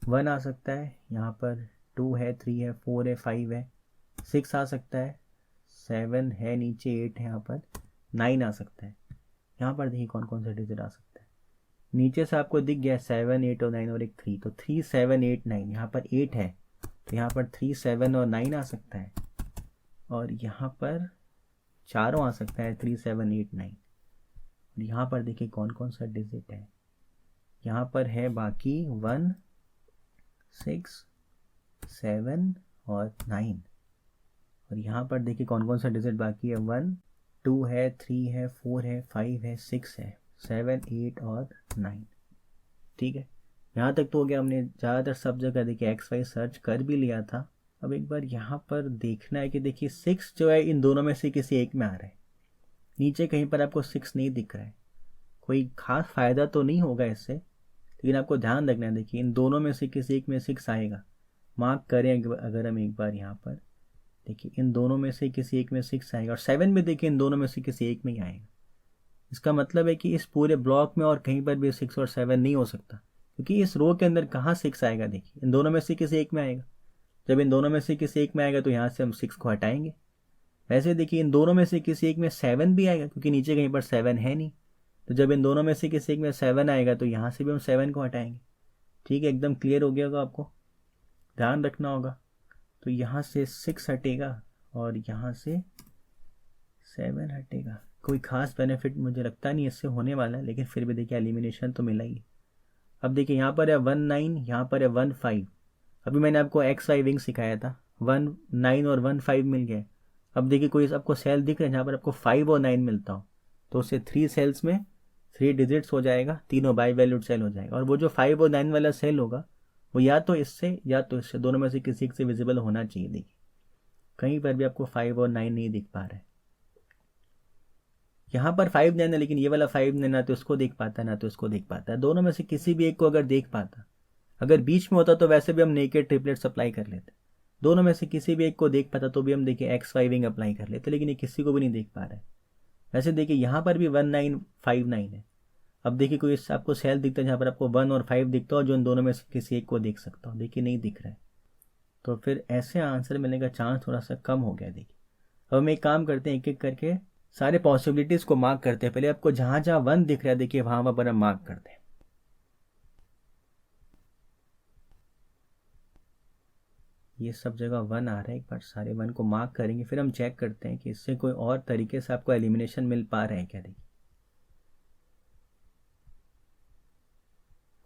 1 आ सकता है, यहाँ पर 2 है, 3 है, 4 है, 5 है, 6 आ सकता है, 7 है, नीचे 8 है, यहाँ पर 9 आ सकता है। यहाँ पर देखिए कौन कौन सा डिजिट आ सकता है। नीचे से आपको दिख गया 7, 8 और 9 और एक 3, तो 3, 7, 8, 9, यहाँ पर 8 है तो यहाँ पर 3, 7 और 9 आ सकता है। और यहाँ पर चारों आ सकता है 3, 7, 8, 9। और यहाँ पर देखिए कौन कौन सा डिजिट है। यहाँ पर है बाकी 1, 6, 7 और 9। और यहाँ पर देखिए कौन कौन सा डिजिट बाकी है। 1, 2 है, 3 है, 4 है, 5 है, 6 है, 7, 8 और 9। ठीक है, यहाँ तक तो हो गया। हमने ज़्यादातर सब जगह देखिए XY सर्च कर भी लिया था। अब एक बार यहाँ पर देखना है कि देखिए 6 जो है इन दोनों में से किसी एक में आ रहा है। नीचे कहीं पर आपको 6 नहीं दिख रहा है। कोई खास फ़ायदा तो नहीं होगा इससे, लेकिन आपको ध्यान रखना है। देखिए इन दोनों में से किसी एक में 6 आएगा। मार्क करें अगर हम एक बार यहाँ पर देखिए, इन दोनों में से किसी एक में 6 आएगा। और 7 भी देखिए इन दोनों में से किसी एक में ही आएगा। इसका मतलब है कि इस पूरे ब्लॉक में और कहीं पर भी 6 और 7 नहीं हो सकता, क्योंकि इस रो के अंदर कहाँ 6 आएगा। देखिए इन दोनों में से किसी एक में आएगा। जब इन दोनों में से किसी एक में आएगा तो यहाँ से हम 6 को हटाएंगे। वैसे देखिए इन दोनों में से किसी एक में 7 भी आएगा, क्योंकि नीचे कहीं पर 7 है नहीं। तो जब इन दोनों में से किसी एक में 7 आएगा तो यहाँ से भी हम 7 को हटाएंगे। ठीक है, एकदम क्लियर हो गया होगा, आपको ध्यान रखना होगा। तो यहाँ से 6 हटेगा और यहाँ से 7 हटेगा। कोई खास बेनिफिट मुझे लगता नहीं इससे होने वाला है, लेकिन फिर भी देखिए एलिमिनेशन तो मिला ही। अब देखिए यहाँ पर है 1, 9, यहाँ पर है 1, 5। अभी मैंने आपको XY विंग सिखाया था, 1, 9 और 1, 5 मिल गए। अब देखिए कोई आपको सेल दिख रहा है जहाँ पर आपको 5 और 9 मिलता हो, तो उससे 3 सेल्स में 3 डिजिट्स हो जाएगा, तीनों बाई वैल्यूड सेल हो जाएगा। और वो जो 5 और 9 वाला सेल होगा वो या तो इससे या तो इससे, दोनों में से किसी से विजिबल होना चाहिए। देखिए कहीं पर भी आपको 5 और 9 नहीं दिख पा रहा है। यहाँ पर 5, 9 है, लेकिन ये वाला 5, 9 ना तो इसको देख पाता है ना तो इसको देख पाता है। दोनों में से किसी भी एक को अगर देख पाता, अगर बीच में होता तो वैसे भी हम नेकेड ट्रिपलेट्स अप्लाई कर लेते। दोनों में से किसी भी एक को देख पाता तो भी हम देखिए XY विंग अप्लाई कर लेते, लेकिन ये किसी को भी नहीं देख पा रहा है। वैसे देखिए यहाँ पर भी 1, 9, 5, 9 है। अब देखिए कोई आपको सेल दिखता है जहाँ पर आपको 1 और 5 दिखता हो, जो इन दोनों में से किसी एक को देख सकता हो। देखिए नहीं दिख रहा है, तो फिर ऐसे आंसर मिलने का चांस थोड़ा सा कम हो गया। देखिए अब हम एक काम करते हैं, एक एक करके सारे पॉसिबिलिटीज़ को मार्क करते हैं। पहले आपको जहाँ जहाँ 1 दिख रहा है देखिए वहाँ पर हम मार्क करते हैं। ये सब जगह 1 आ रहा है, एक बार सारे 1 को मार्क करेंगे, फिर हम चेक करते हैं कि इससे कोई और तरीके से आपको एलिमिनेशन मिल पा रहा है क्या। देखिए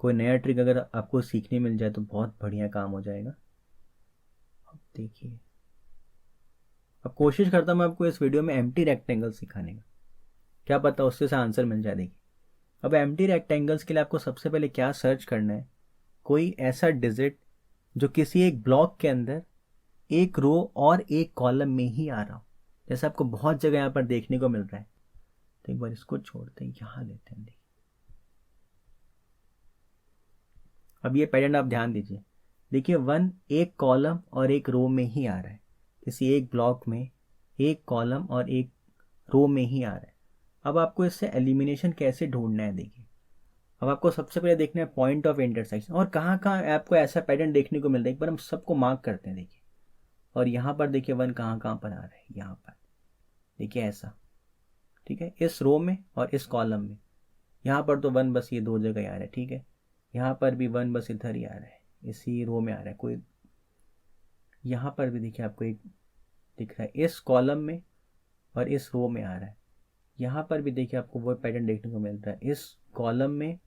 कोई नया ट्रिक अगर आपको सीखने मिल जाए तो बहुत बढ़िया काम हो जाएगा। अब देखिए, अब कोशिश करता हूँ मैं आपको इस वीडियो में एम्प्टी रेक्टेंगल सिखाने का, क्या पता उससे से आंसर मिल जाए। देखिए अब एम्प्टी रेक्टेंगल्स के लिए आपको सबसे पहले क्या सर्च करना है, कोई ऐसा डिजिट जो किसी एक ब्लॉक के अंदर एक रो और एक कॉलम में ही आ रहा हो। जैसे आपको बहुत जगह यहाँ पर देखने को मिल रहा है। तो एक बार इसको छोड़ते हैं, यहाँ लेते हैं। देखिए अब ये पैटर्न आप ध्यान दीजिए। देखिए 1 एक कॉलम और एक रो में ही आ रहा है, किसी एक ब्लॉक में एक कॉलम और एक रो में ही आ रहा है। अब आपको इससे एलिमिनेशन कैसे ढूंढना है। देखिए अब आपको सबसे पहले देखना है पॉइंट ऑफ इंटरसेक्शन, और कहाँ कहाँ आपको ऐसा पैटर्न देखने को मिल रहा है। एक बार हम सबको मार्क करते हैं। देखिए और यहाँ पर देखिए 1 कहाँ कहाँ पर आ रहा है, यहाँ पर देखिए ऐसा। ठीक है, इस रो में और इस कॉलम में। यहाँ पर तो 1 बस ये 2 जगह आ रहा है। ठीक है, यहाँ पर भी 1 बस इधर ही आ रहा है, इसी रो में आ रहा है। कोई यहाँ पर भी देखिए आपको एक दिख रहा है, इस कॉलम में और इस रो में आ रहा है। यहाँ पर भी देखिए आपको वो पैटर्न देखने को मिल रहा है, इस कॉलम में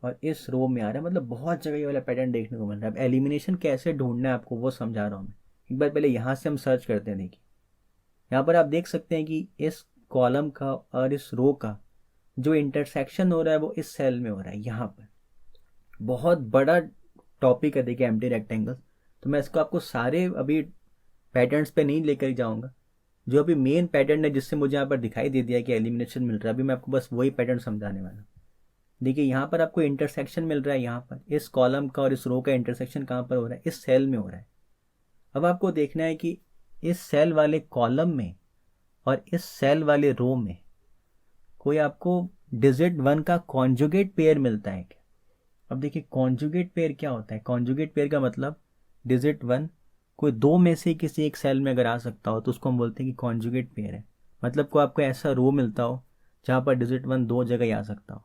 और इस रो में आ रहा है। मतलब बहुत जगह ये वाला पैटर्न देखने को मिल रहा है। अब एलिमिनेशन कैसे ढूंढना है आपको वो समझा रहा हूँ मैं। एक बार पहले यहाँ से हम सर्च करते हैं। देखिए यहाँ पर आप देख सकते हैं कि इस कॉलम का और इस रो का जो इंटरसेक्शन हो रहा है वो इस सेल में हो रहा है। यहाँ पर बहुत बड़ा टॉपिक है देखिए एम्प्टी रेक्टेंगल। तो मैं इसको आपको सारे अभी पैटर्न्स पे नहीं लेकर जाऊँगा। जो अभी मेन पैटर्न है जिससे मुझे यहाँ पर दिखाई दे दिया कि एलिमिनेशन मिल रहा है, अभी मैं आपको बस वही पैटर्न समझाने वाला हूँ। देखिए यहाँ पर आपको इंटरसेक्शन मिल रहा है, यहाँ पर इस कॉलम का और इस रो का इंटरसेक्शन कहाँ पर हो रहा है, इस सेल में हो रहा है। अब आपको देखना है कि इस सेल वाले कॉलम में और इस सेल वाले रो में कोई आपको डिजिट 1 का कॉन्जुगेट पेयर मिलता है क्या। अब देखिए कॉन्जुगेट पेयर क्या होता है। कॉन्जुगेट पेयर का मतलब डिजिट 1 कोई 2 में से किसी एक सेल में अगर आ सकता हो तो उसको हम बोलते हैं कि कॉन्जुगेट पेयर है। मतलब को आपको ऐसा रो मिलता हो जहाँ पर डिजिट 1 दो जगह ही आ सकता हो,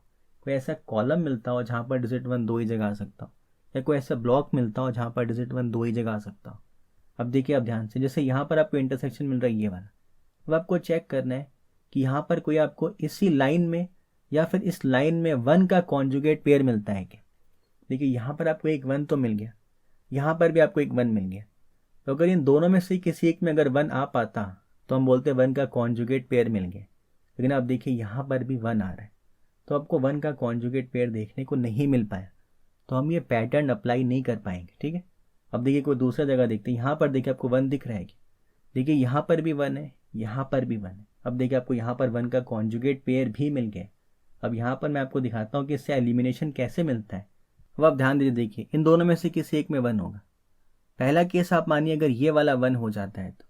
कोई ऐसा कॉलम मिलता हो जहाँ पर डिजिट 1 दो ही जगह आ सकता हो, या कोई ऐसा ब्लॉक मिलता हो जहाँ पर डिजिट 1 दो ही जगह आ सकता हो। अब देखिए आप ध्यान से, जैसे यहाँ पर आपको इंटरसेक्शन मिल रहा है ये वाला, अब आपको चेक करना है कि यहाँ पर कोई आपको इसी लाइन में या फिर इस लाइन में 1 का कॉन्जुगेट पेयर मिलता है क्या। देखिए यहाँ पर आपको एक 1 तो मिल गया, यहाँ पर भी आपको एक 1 मिल गया। तो अगर इन दोनों में से किसी एक में अगर 1 आ पाता तो हम बोलते 1 का कॉन्जुगेट पेयर मिल गया। लेकिन आप देखिए यहाँ पर भी 1 आ रहा है, तो आपको 1 का कॉन्जुगेट पेयर देखने को नहीं मिल पाया, तो हम ये पैटर्न अप्लाई नहीं कर पाएंगे। ठीक है, अब देखिए कोई दूसरा जगह देखते हैं, यहाँ पर देखिए आपको 1 दिख रहा है क्या। देखिए यहाँ पर भी 1 है, यहाँ पर भी 1 है। अब देखिए आपको यहाँ पर 1 का कॉन्जुगेट पेयर भी मिल गया। अब यहाँ पर मैं आपको दिखाता हूँ कि इससे एलिमिनेशन कैसे मिलता है। अब आप ध्यान दीजिए, देखिए इन दोनों में से किसी एक में 1 होगा। पहला केस आप मानिए अगर ये वाला 1 हो जाता है, तो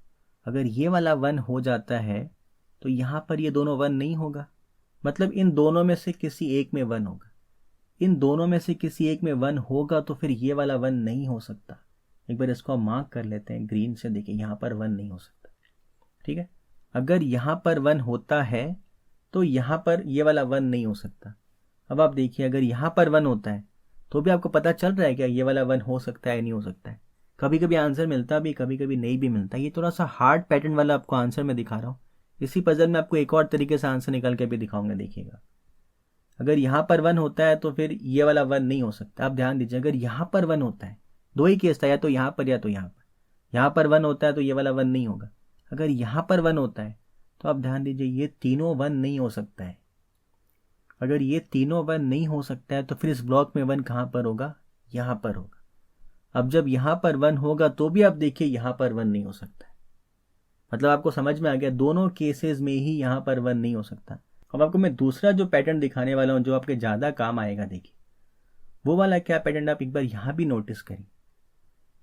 अगर ये वाला 1 हो जाता है तो यहाँ पर ये दोनों 1 नहीं होगा, मतलब इन दोनों में से किसी एक में 1 होगा। इन दोनों में से किसी एक में 1 होगा तो फिर ये वाला 1 नहीं हो सकता। एक बार इसको हम मार्क कर लेते हैं ग्रीन से, देखिए यहाँ पर 1 नहीं हो सकता। ठीक है, अगर यहाँ पर 1 होता है तो यहाँ पर ये वाला 1 नहीं हो सकता। अब आप देखिए अगर यहाँ पर 1 होता है तो भी आपको पता चल रहा है क्या ये वाला 1 हो सकता है नहीं हो सकता है। कभी कभी आंसर मिलता भी, कभी कभी नहीं भी मिलता। ये थोड़ा सा हार्ड पैटर्न वाला आपको आंसर मैं दिखा रहा हूँ। इसी पजल में आपको एक और तरीके से आंसर निकाल के भी दिखाऊंगा। देखिएगा अगर यहाँ पर 1 होता है तो फिर ये वाला 1 नहीं हो सकता। आप ध्यान दीजिए, अगर यहाँ पर 1 होता है, दो ही केस था, या तो यहाँ पर या तो यहाँ पर। यहाँ पर 1 होता है तो ये वाला 1 नहीं होगा। अगर यहाँ पर 1 होता है तो आप ध्यान दीजिए ये तीनों 1 नहीं हो सकता है। अगर ये तीनों 1 नहीं हो सकता है तो फिर इस ब्लॉक में 1 कहाँ पर होगा, यहाँ पर होगा। अब जब यहाँ पर 1 होगा तो भी आप देखिए यहाँ पर 1 नहीं हो सकता है। मतलब आपको समझ में आ गया, दोनों केसेस में ही यहाँ पर 1 नहीं हो सकता। अब आपको मैं दूसरा जो पैटर्न दिखाने वाला हूँ जो आपके ज़्यादा काम आएगा, देखिए वो वाला क्या पैटर्न आप एक बार यहाँ भी नोटिस करिए।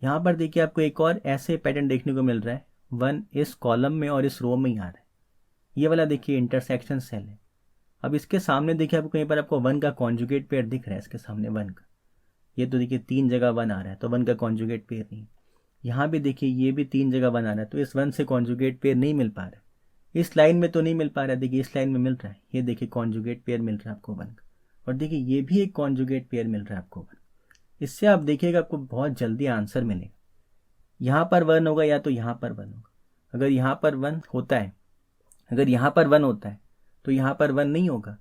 यहाँ पर देखिए आपको एक और ऐसे पैटर्न देखने को मिल रहा है, 1 इस कॉलम में और इस रो में ही आ रहा है। ये वाला देखिए इंटरसेक्शन सेल है। अब इसके सामने देखिए आपको कहीं पर आपको 1 का कॉन्जुगेट पेयर दिख रहा है, इसके सामने 1 का। ये तो देखिए 3 जगह 1 आ रहा है तो 1 का कॉन्जुगेट पेयर नहीं। यहाँ भी देखिए ये भी 3 जगह 1 आ रहा है तो इस 1 से कॉन्जुगेट पेयर नहीं मिल पा रहा है। इस लाइन में तो नहीं मिल पा रहा है, देखिए इस लाइन में मिल रहा है। ये देखिए कॉन्जुगेट पेयर मिल रहा है आपको 1 का, और देखिए ये भी एक कॉन्जुगेट पेयर मिल रहा है आपको 1। इससे आप देखिएगा आपको बहुत जल्दी आंसर मिलेगा। यहाँ पर 1 होगा या तो यहाँ पर 1 होगा। अगर यहाँ पर 1 होता है, अगर यहाँ पर 1 होता है तो यहाँ पर 1 नहीं होगा,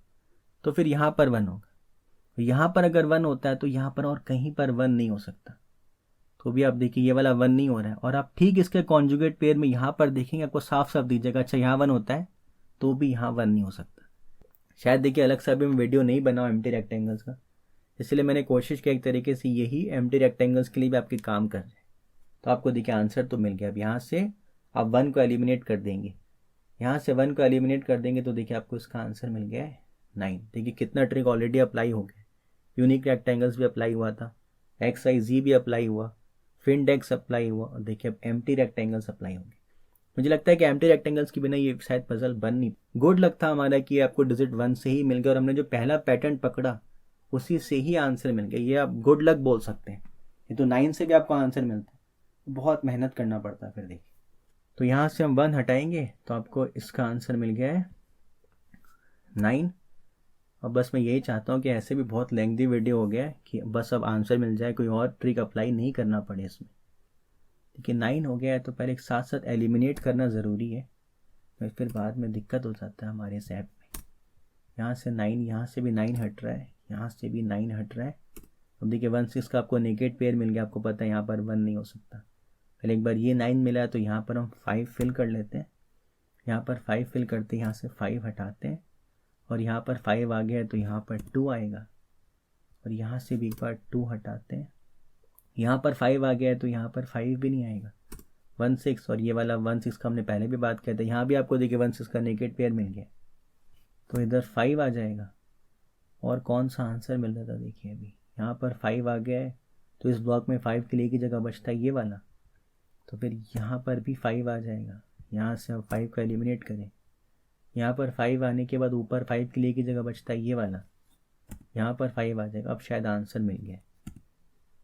तो फिर यहाँ पर 1 होगा। तो यहाँ पर अगर 1 होता है तो यहाँ पर और कहीं पर 1 नहीं हो सकता। तो भी आप देखिए ये वाला 1 नहीं हो रहा है, और आप ठीक इसके कॉन्जुगेट पेयर में यहाँ पर देखेंगे आपको साफ साफ दीजिएगा, अच्छा यहाँ 1 होता है तो भी यहाँ 1 नहीं हो सकता। शायद देखिए अलग से अभी मैं वीडियो नहीं बनाऊँ एम्प्टी रेक्टेंगल्स का, इसलिए मैंने कोशिश की एक तरीके से यही एम्प्टी रेक्टेंगल्स के लिए भी आपके काम कर रहे हैं। तो आपको देखिए आंसर तो मिल गया। अब यहाँ से आप 1 को एलिमिनेट कर देंगे, यहाँ से 1 को एलिमिनेट कर देंगे तो देखिए आपको इसका आंसर मिल गया है 9। देखिए कितना ट्रिक ऑलरेडी अप्लाई हो गया। यूनिक रेक्टेंगल्स भी अप्लाई हुआ था, एक्स आई जी भी अप्लाई हुआ, फिन डेक्स अप्लाई हुआ, और देखिए अब एम्प्टी रेक्टेंगल्स अप्लाई होंगे। मुझे लगता है कि एम्प्टी रेक्टेंगल्स के बिना ये शायद पजल बन नहीं। गुड लक था हमारा कि आपको डिजिट 1 से ही मिल गया, और हमने जो पहला पैटर्न पकड़ा उसी से ही आंसर मिल गया। ये आप गुड लक बोल सकते हैं। ये तो 9 से भी आपको आंसर मिलता है, बहुत मेहनत करना पड़ता है। फिर देखिए तो यहाँ से हम 1 हटाएंगे तो आपको इसका आंसर मिल गया है 9। और बस मैं यही चाहता हूँ कि ऐसे भी बहुत लेंथी वीडियो हो गया है कि बस अब आंसर मिल जाए, कोई और ट्रिक अप्लाई नहीं करना पड़े इसमें। देखिए 9 हो गया है तो पहले एक साथ साथ एलिमिनेट करना ज़रूरी है, तो फिर बाद में दिक्कत हो जाता है हमारे इस ऐप में। यहाँ से 9, यहाँ से भी 9 हट रहा है, यहाँ से भी 9 हट रहा है। अब देखिए 1 6 का आपको नेगेट पेयर मिल गया, आपको पता है यहाँ पर 1 नहीं हो सकता। पहले एक बार ये 9 मिला है तो यहाँ पर हम 5 फिल कर लेते हैं। यहाँ पर 5 फिल करते हैं, यहाँ से 5 हटाते हैं, और यहाँ पर 5 आ गया है तो यहाँ पर 2 आएगा, और यहाँ से भी एक बार 2 हटाते हैं। यहाँ पर 5 आ गया है तो यहाँ पर 5 भी नहीं आएगा। 1 6, और ये वाला 1 6 का हमने पहले भी बात किया था, यहाँ भी आपको देखिए 1 6 का नेगेट पेयर मिल गया तो इधर 5 आ जाएगा। और कौन सा आंसर मिल रहा था, देखिए अभी यहाँ पर 5 आ गया है तो इस ब्लॉक में 5 के लिए की जगह बचता है ये वाला, तो फिर यहाँ पर भी 5 आ जाएगा। यहाँ से हम 5 को एलिमिनेट करें, यहाँ पर 5 आने के बाद ऊपर 5 के लिए की जगह बचता है ये वाला, यहाँ पर 5 आ जाएगा। अब शायद आंसर मिल गया,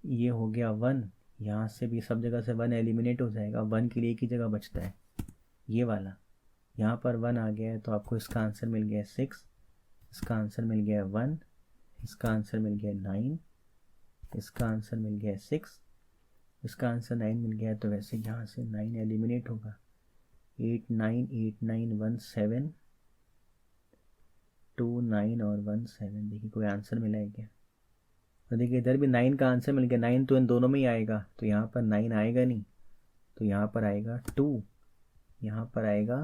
ये हो गया 1। यहाँ से भी सब जगह से 1 एलिमिनेट हो जाएगा, 1 के लिए की जगह बचता है ये वाला, यहाँ पर 1 आ गया है तो आपको इसका आंसर मिल गया 6, इसका आंसर मिल गया 1, इसका आंसर मिल गया 9, इसका आंसर मिल गया 6, इसका आंसर 9 मिल गया। तो वैसे यहाँ से 9 एलिमिनेट होगा। 8 9 8 9 1 7 2 9 और 1 7। देखिए कोई आंसर मिला है क्या? तो देखिए इधर भी 9 का आंसर मिल गया। 9 तो इन दोनों में ही आएगा, तो यहाँ पर 9 आएगा नहीं, तो यहाँ पर आएगा 2, यहाँ पर आएगा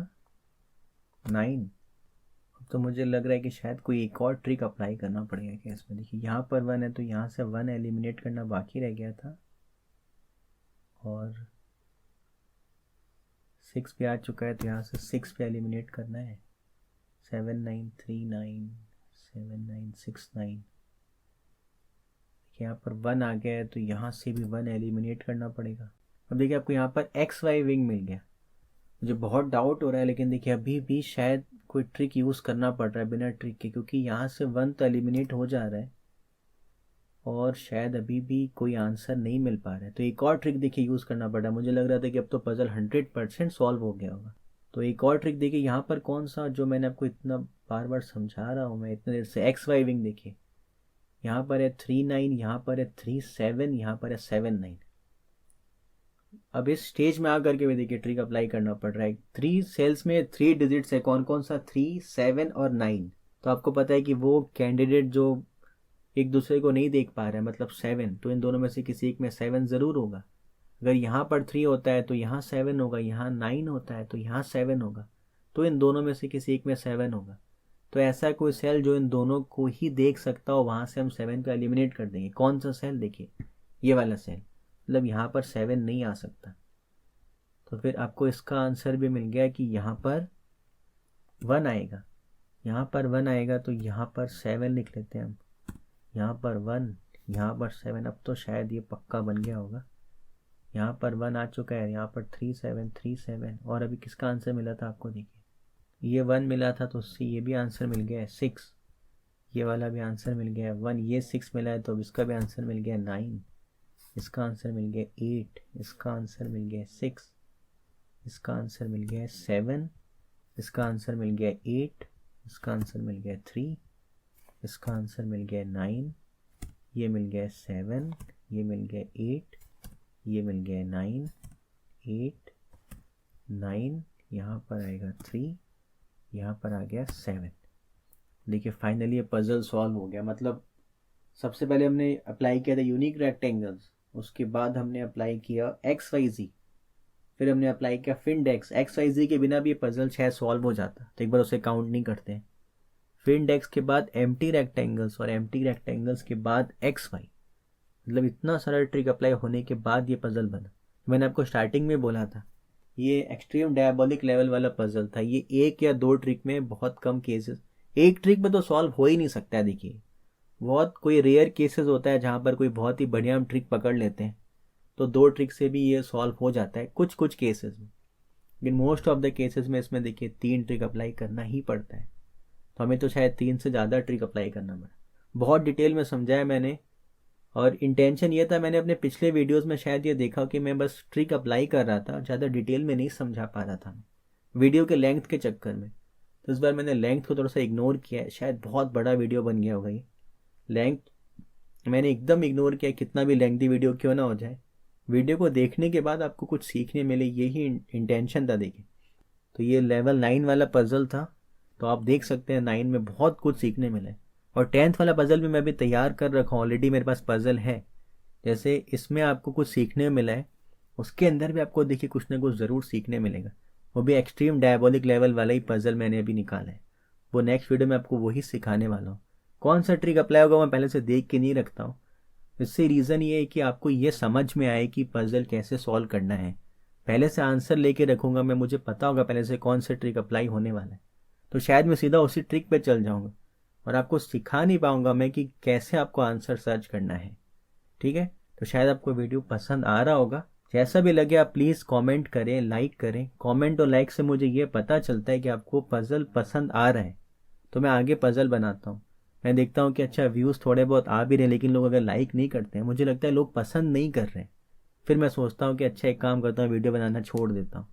9। तो मुझे लग रहा है कि शायद कोई एक और ट्रिक अप्लाई करना पड़ेगा क्या इसमें। देखिए यहाँ पर 1 है तो यहाँ से 1 एलिमिनेट करना बाकी रह गया था, और 6 पे आ चुका है तो यहाँ से 6 पे एलिमिनेट करना है। 7 9 3 9 7 9 6 9। यहाँ पर 1 आ गया है तो यहाँ से भी 1 एलिमिनेट करना पड़ेगा। अब देखिए आपको यहाँ पर XY विंग मिल गया। मुझे बहुत डाउट हो रहा है, लेकिन देखिए अभी भी शायद कोई ट्रिक यूज़ करना पड़ रहा है बिना ट्रिक के, क्योंकि यहाँ से 1 तो एलिमिनेट हो जा रहा है और शायद अभी भी कोई आंसर नहीं मिल पा रहा है। तो एक और ट्रिक देखिए यूज़ करना पड़ रहा है। मुझे लग रहा था कि अब तो पजल 100% सॉल्व हो गया होगा। तो एक और ट्रिक देखिए यहाँ पर कौन सा, जो मैंने आपको इतना बार बार समझा रहा हूँ मैं इतने देर से, XY विंग। देखिए यहाँ पर है 3 9, यहाँ पर है 3 7, यहाँ पर है 7 9। अब इस स्टेज में आकर के भी देखिए ट्रिक अप्लाई करना पड़ रहा है। 3 सेल्स में 3 डिजिट्स है, कौन कौन सा? 3 7 और 9। तो आपको पता है कि वो कैंडिडेट जो एक दूसरे को नहीं देख पा रहा है, मतलब 7, तो इन दोनों में से किसी एक में 7 ज़रूर होगा। अगर यहाँ पर 3 होता है तो यहाँ 7 होगा, यहाँ 9 होता है तो यहाँ 7 होगा, तो इन दोनों में से किसी एक में 7 होगा। तो ऐसा कोई सेल जो इन दोनों को ही देख सकता हो, वहाँ से हम 7 को एलिमिनेट कर देंगे। कौन सा सेल? देखिए ये वाला सेल, मतलब यहाँ पर 7 नहीं आ सकता। तो फिर आपको इसका आंसर भी मिल गया कि यहाँ पर 1 आएगा। यहाँ पर 1 आएगा तो यहाँ पर 7 लिख लेते हैं हम। यहाँ पर 1, यहाँ पर 7। अब तो शायद ये पक्का बन गया होगा। यहाँ पर 1 आ चुका है, यहाँ पर 3 7 3 7। और अभी किसका आंसर मिला था आपको? देखिए ये 1 मिला था तो उससे ये भी आंसर मिल गया है 6। ये वाला भी आंसर मिल गया है 1। ये 6 मिला है तो इसका भी आंसर मिल गया 9। इसका आंसर मिल गया 8। इसका आंसर मिल गया 6। इसका आंसर मिल गया 7। इसका आंसर मिल गया 8। इसका आंसर मिल गया 3। इसका आंसर मिल गया 9। ये मिल गया 7। ये मिल गया 8। ये मिल गया 9 8 9। यहाँ पर आएगा 3। यहाँ पर आ गया 7। देखिए फाइनली ये पजल सॉल्व हो गया। मतलब सबसे पहले हमने अप्लाई किया था यूनिक रेक्टेंगल्स, उसके बाद हमने अप्लाई किया XYZ, फिर हमने अप्लाई किया फिनडेक्स। XYZ के बिना भी ये पजल शायद सॉल्व हो जाता, तो एक बार उसे काउंट नहीं करते हैं। फिनडेक्स के बाद एम्प्टी रेक्टेंगल्स, और एम्प्टी रेक्टेंगल्स के बाद XY। मतलब इतना सारा ट्रिक अप्लाई होने के बाद ये पजल बना। मैंने आपको स्टार्टिंग में बोला था ये एक्सट्रीम डायबोलिक लेवल वाला पजल था। ये 1 या 2 ट्रिक में, बहुत कम केसेस, एक ट्रिक में तो सॉल्व हो ही नहीं सकता है। देखिए बहुत कोई रेयर केसेस होता है जहाँ पर कोई बहुत ही बढ़िया हम ट्रिक पकड़ लेते हैं, तो 2 ट्रिक से भी ये सॉल्व हो जाता है कुछ कुछ केसेस में। लेकिन मोस्ट ऑफ द केसेस में इसमें देखिए 3 ट्रिक अप्लाई करना ही पड़ता है। तो हमें तो शायद 3 से ज़्यादा ट्रिक अप्लाई करना पड़ा। बहुत डिटेल में समझाया मैंने, और इंटेंशन ये था, मैंने अपने पिछले वीडियोस में शायद ये देखा कि मैं बस ट्रिक अप्लाई कर रहा था, ज़्यादा डिटेल में नहीं समझा पा रहा था वीडियो के लेंथ के चक्कर में। तो इस बार मैंने लेंथ को थोड़ा सा इग्नोर किया है। शायद बहुत बड़ा वीडियो बन गया होगा ये, लेंथ मैंने एकदम इग्नोर किया। कितना भी लेंथी वीडियो क्यों ना हो जाए, वीडियो को देखने के बाद आपको कुछ सीखने मिले, यही इंटेंशन था। देखिए तो ये लेवल 9 वाला पजल था, तो आप देख सकते हैं 9 में बहुत कुछ सीखने मिले। और 10th वाला पजल भी मैं अभी तैयार कर रखा हूँ, ऑलरेडी मेरे पास पजल है। जैसे इसमें आपको कुछ सीखने मिला है, उसके अंदर भी आपको देखिए कुछ ना कुछ ज़रूर सीखने मिलेगा। वो भी एक्सट्रीम डायबोलिक लेवल वाला ही पजल मैंने अभी निकाला है। वो नेक्स्ट वीडियो में आपको वही सिखाने वाला हूँ। कौन सा ट्रिक अप्लाई होगा मैं पहले से देख के नहीं रखता हूँ। इससे रीज़न ये है कि आपको ये समझ में आए कि पजल कैसे सॉल्व करना है। पहले से आंसर लेके रखूँगा मैं, मुझे पता होगा पहले से कौन सा ट्रिक अप्लाई होने वाला है, तो शायद मैं सीधा उसी ट्रिक पे चल जाऊँगा और आपको सिखा नहीं पाऊँगा मैं कि कैसे आपको आंसर सर्च करना है। ठीक है, तो शायद आपको वीडियो पसंद आ रहा होगा। जैसा भी लगे आप प्लीज़ कमेंट करें, लाइक करें। कमेंट और लाइक से मुझे ये पता चलता है कि आपको पजल पसंद आ रहा है, तो मैं आगे पजल बनाता हूँ। मैं देखता हूँ कि अच्छा व्यूज़ थोड़े बहुत आ भी रहे, लेकिन लोग अगर लाइक नहीं करते हैं, मुझे लगता है लोग पसंद नहीं कर रहे हैं। फिर मैं सोचता हूँ कि अच्छा एक काम करता हूँ, वीडियो बनाना छोड़ देता हूँ।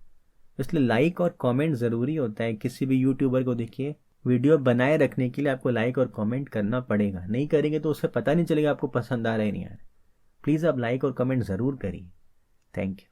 इसलिए लाइक और कमेंट ज़रूरी होता है। किसी भी यूट्यूबर को देखिए, वीडियो बनाए रखने के लिए आपको लाइक और कमेंट करना पड़ेगा। नहीं करेंगे तो उससे पता नहीं चलेगा आपको पसंद आ रहा है नहीं आ रहा है। प्लीज़ आप लाइक और कमेंट ज़रूर करिए। Thank you.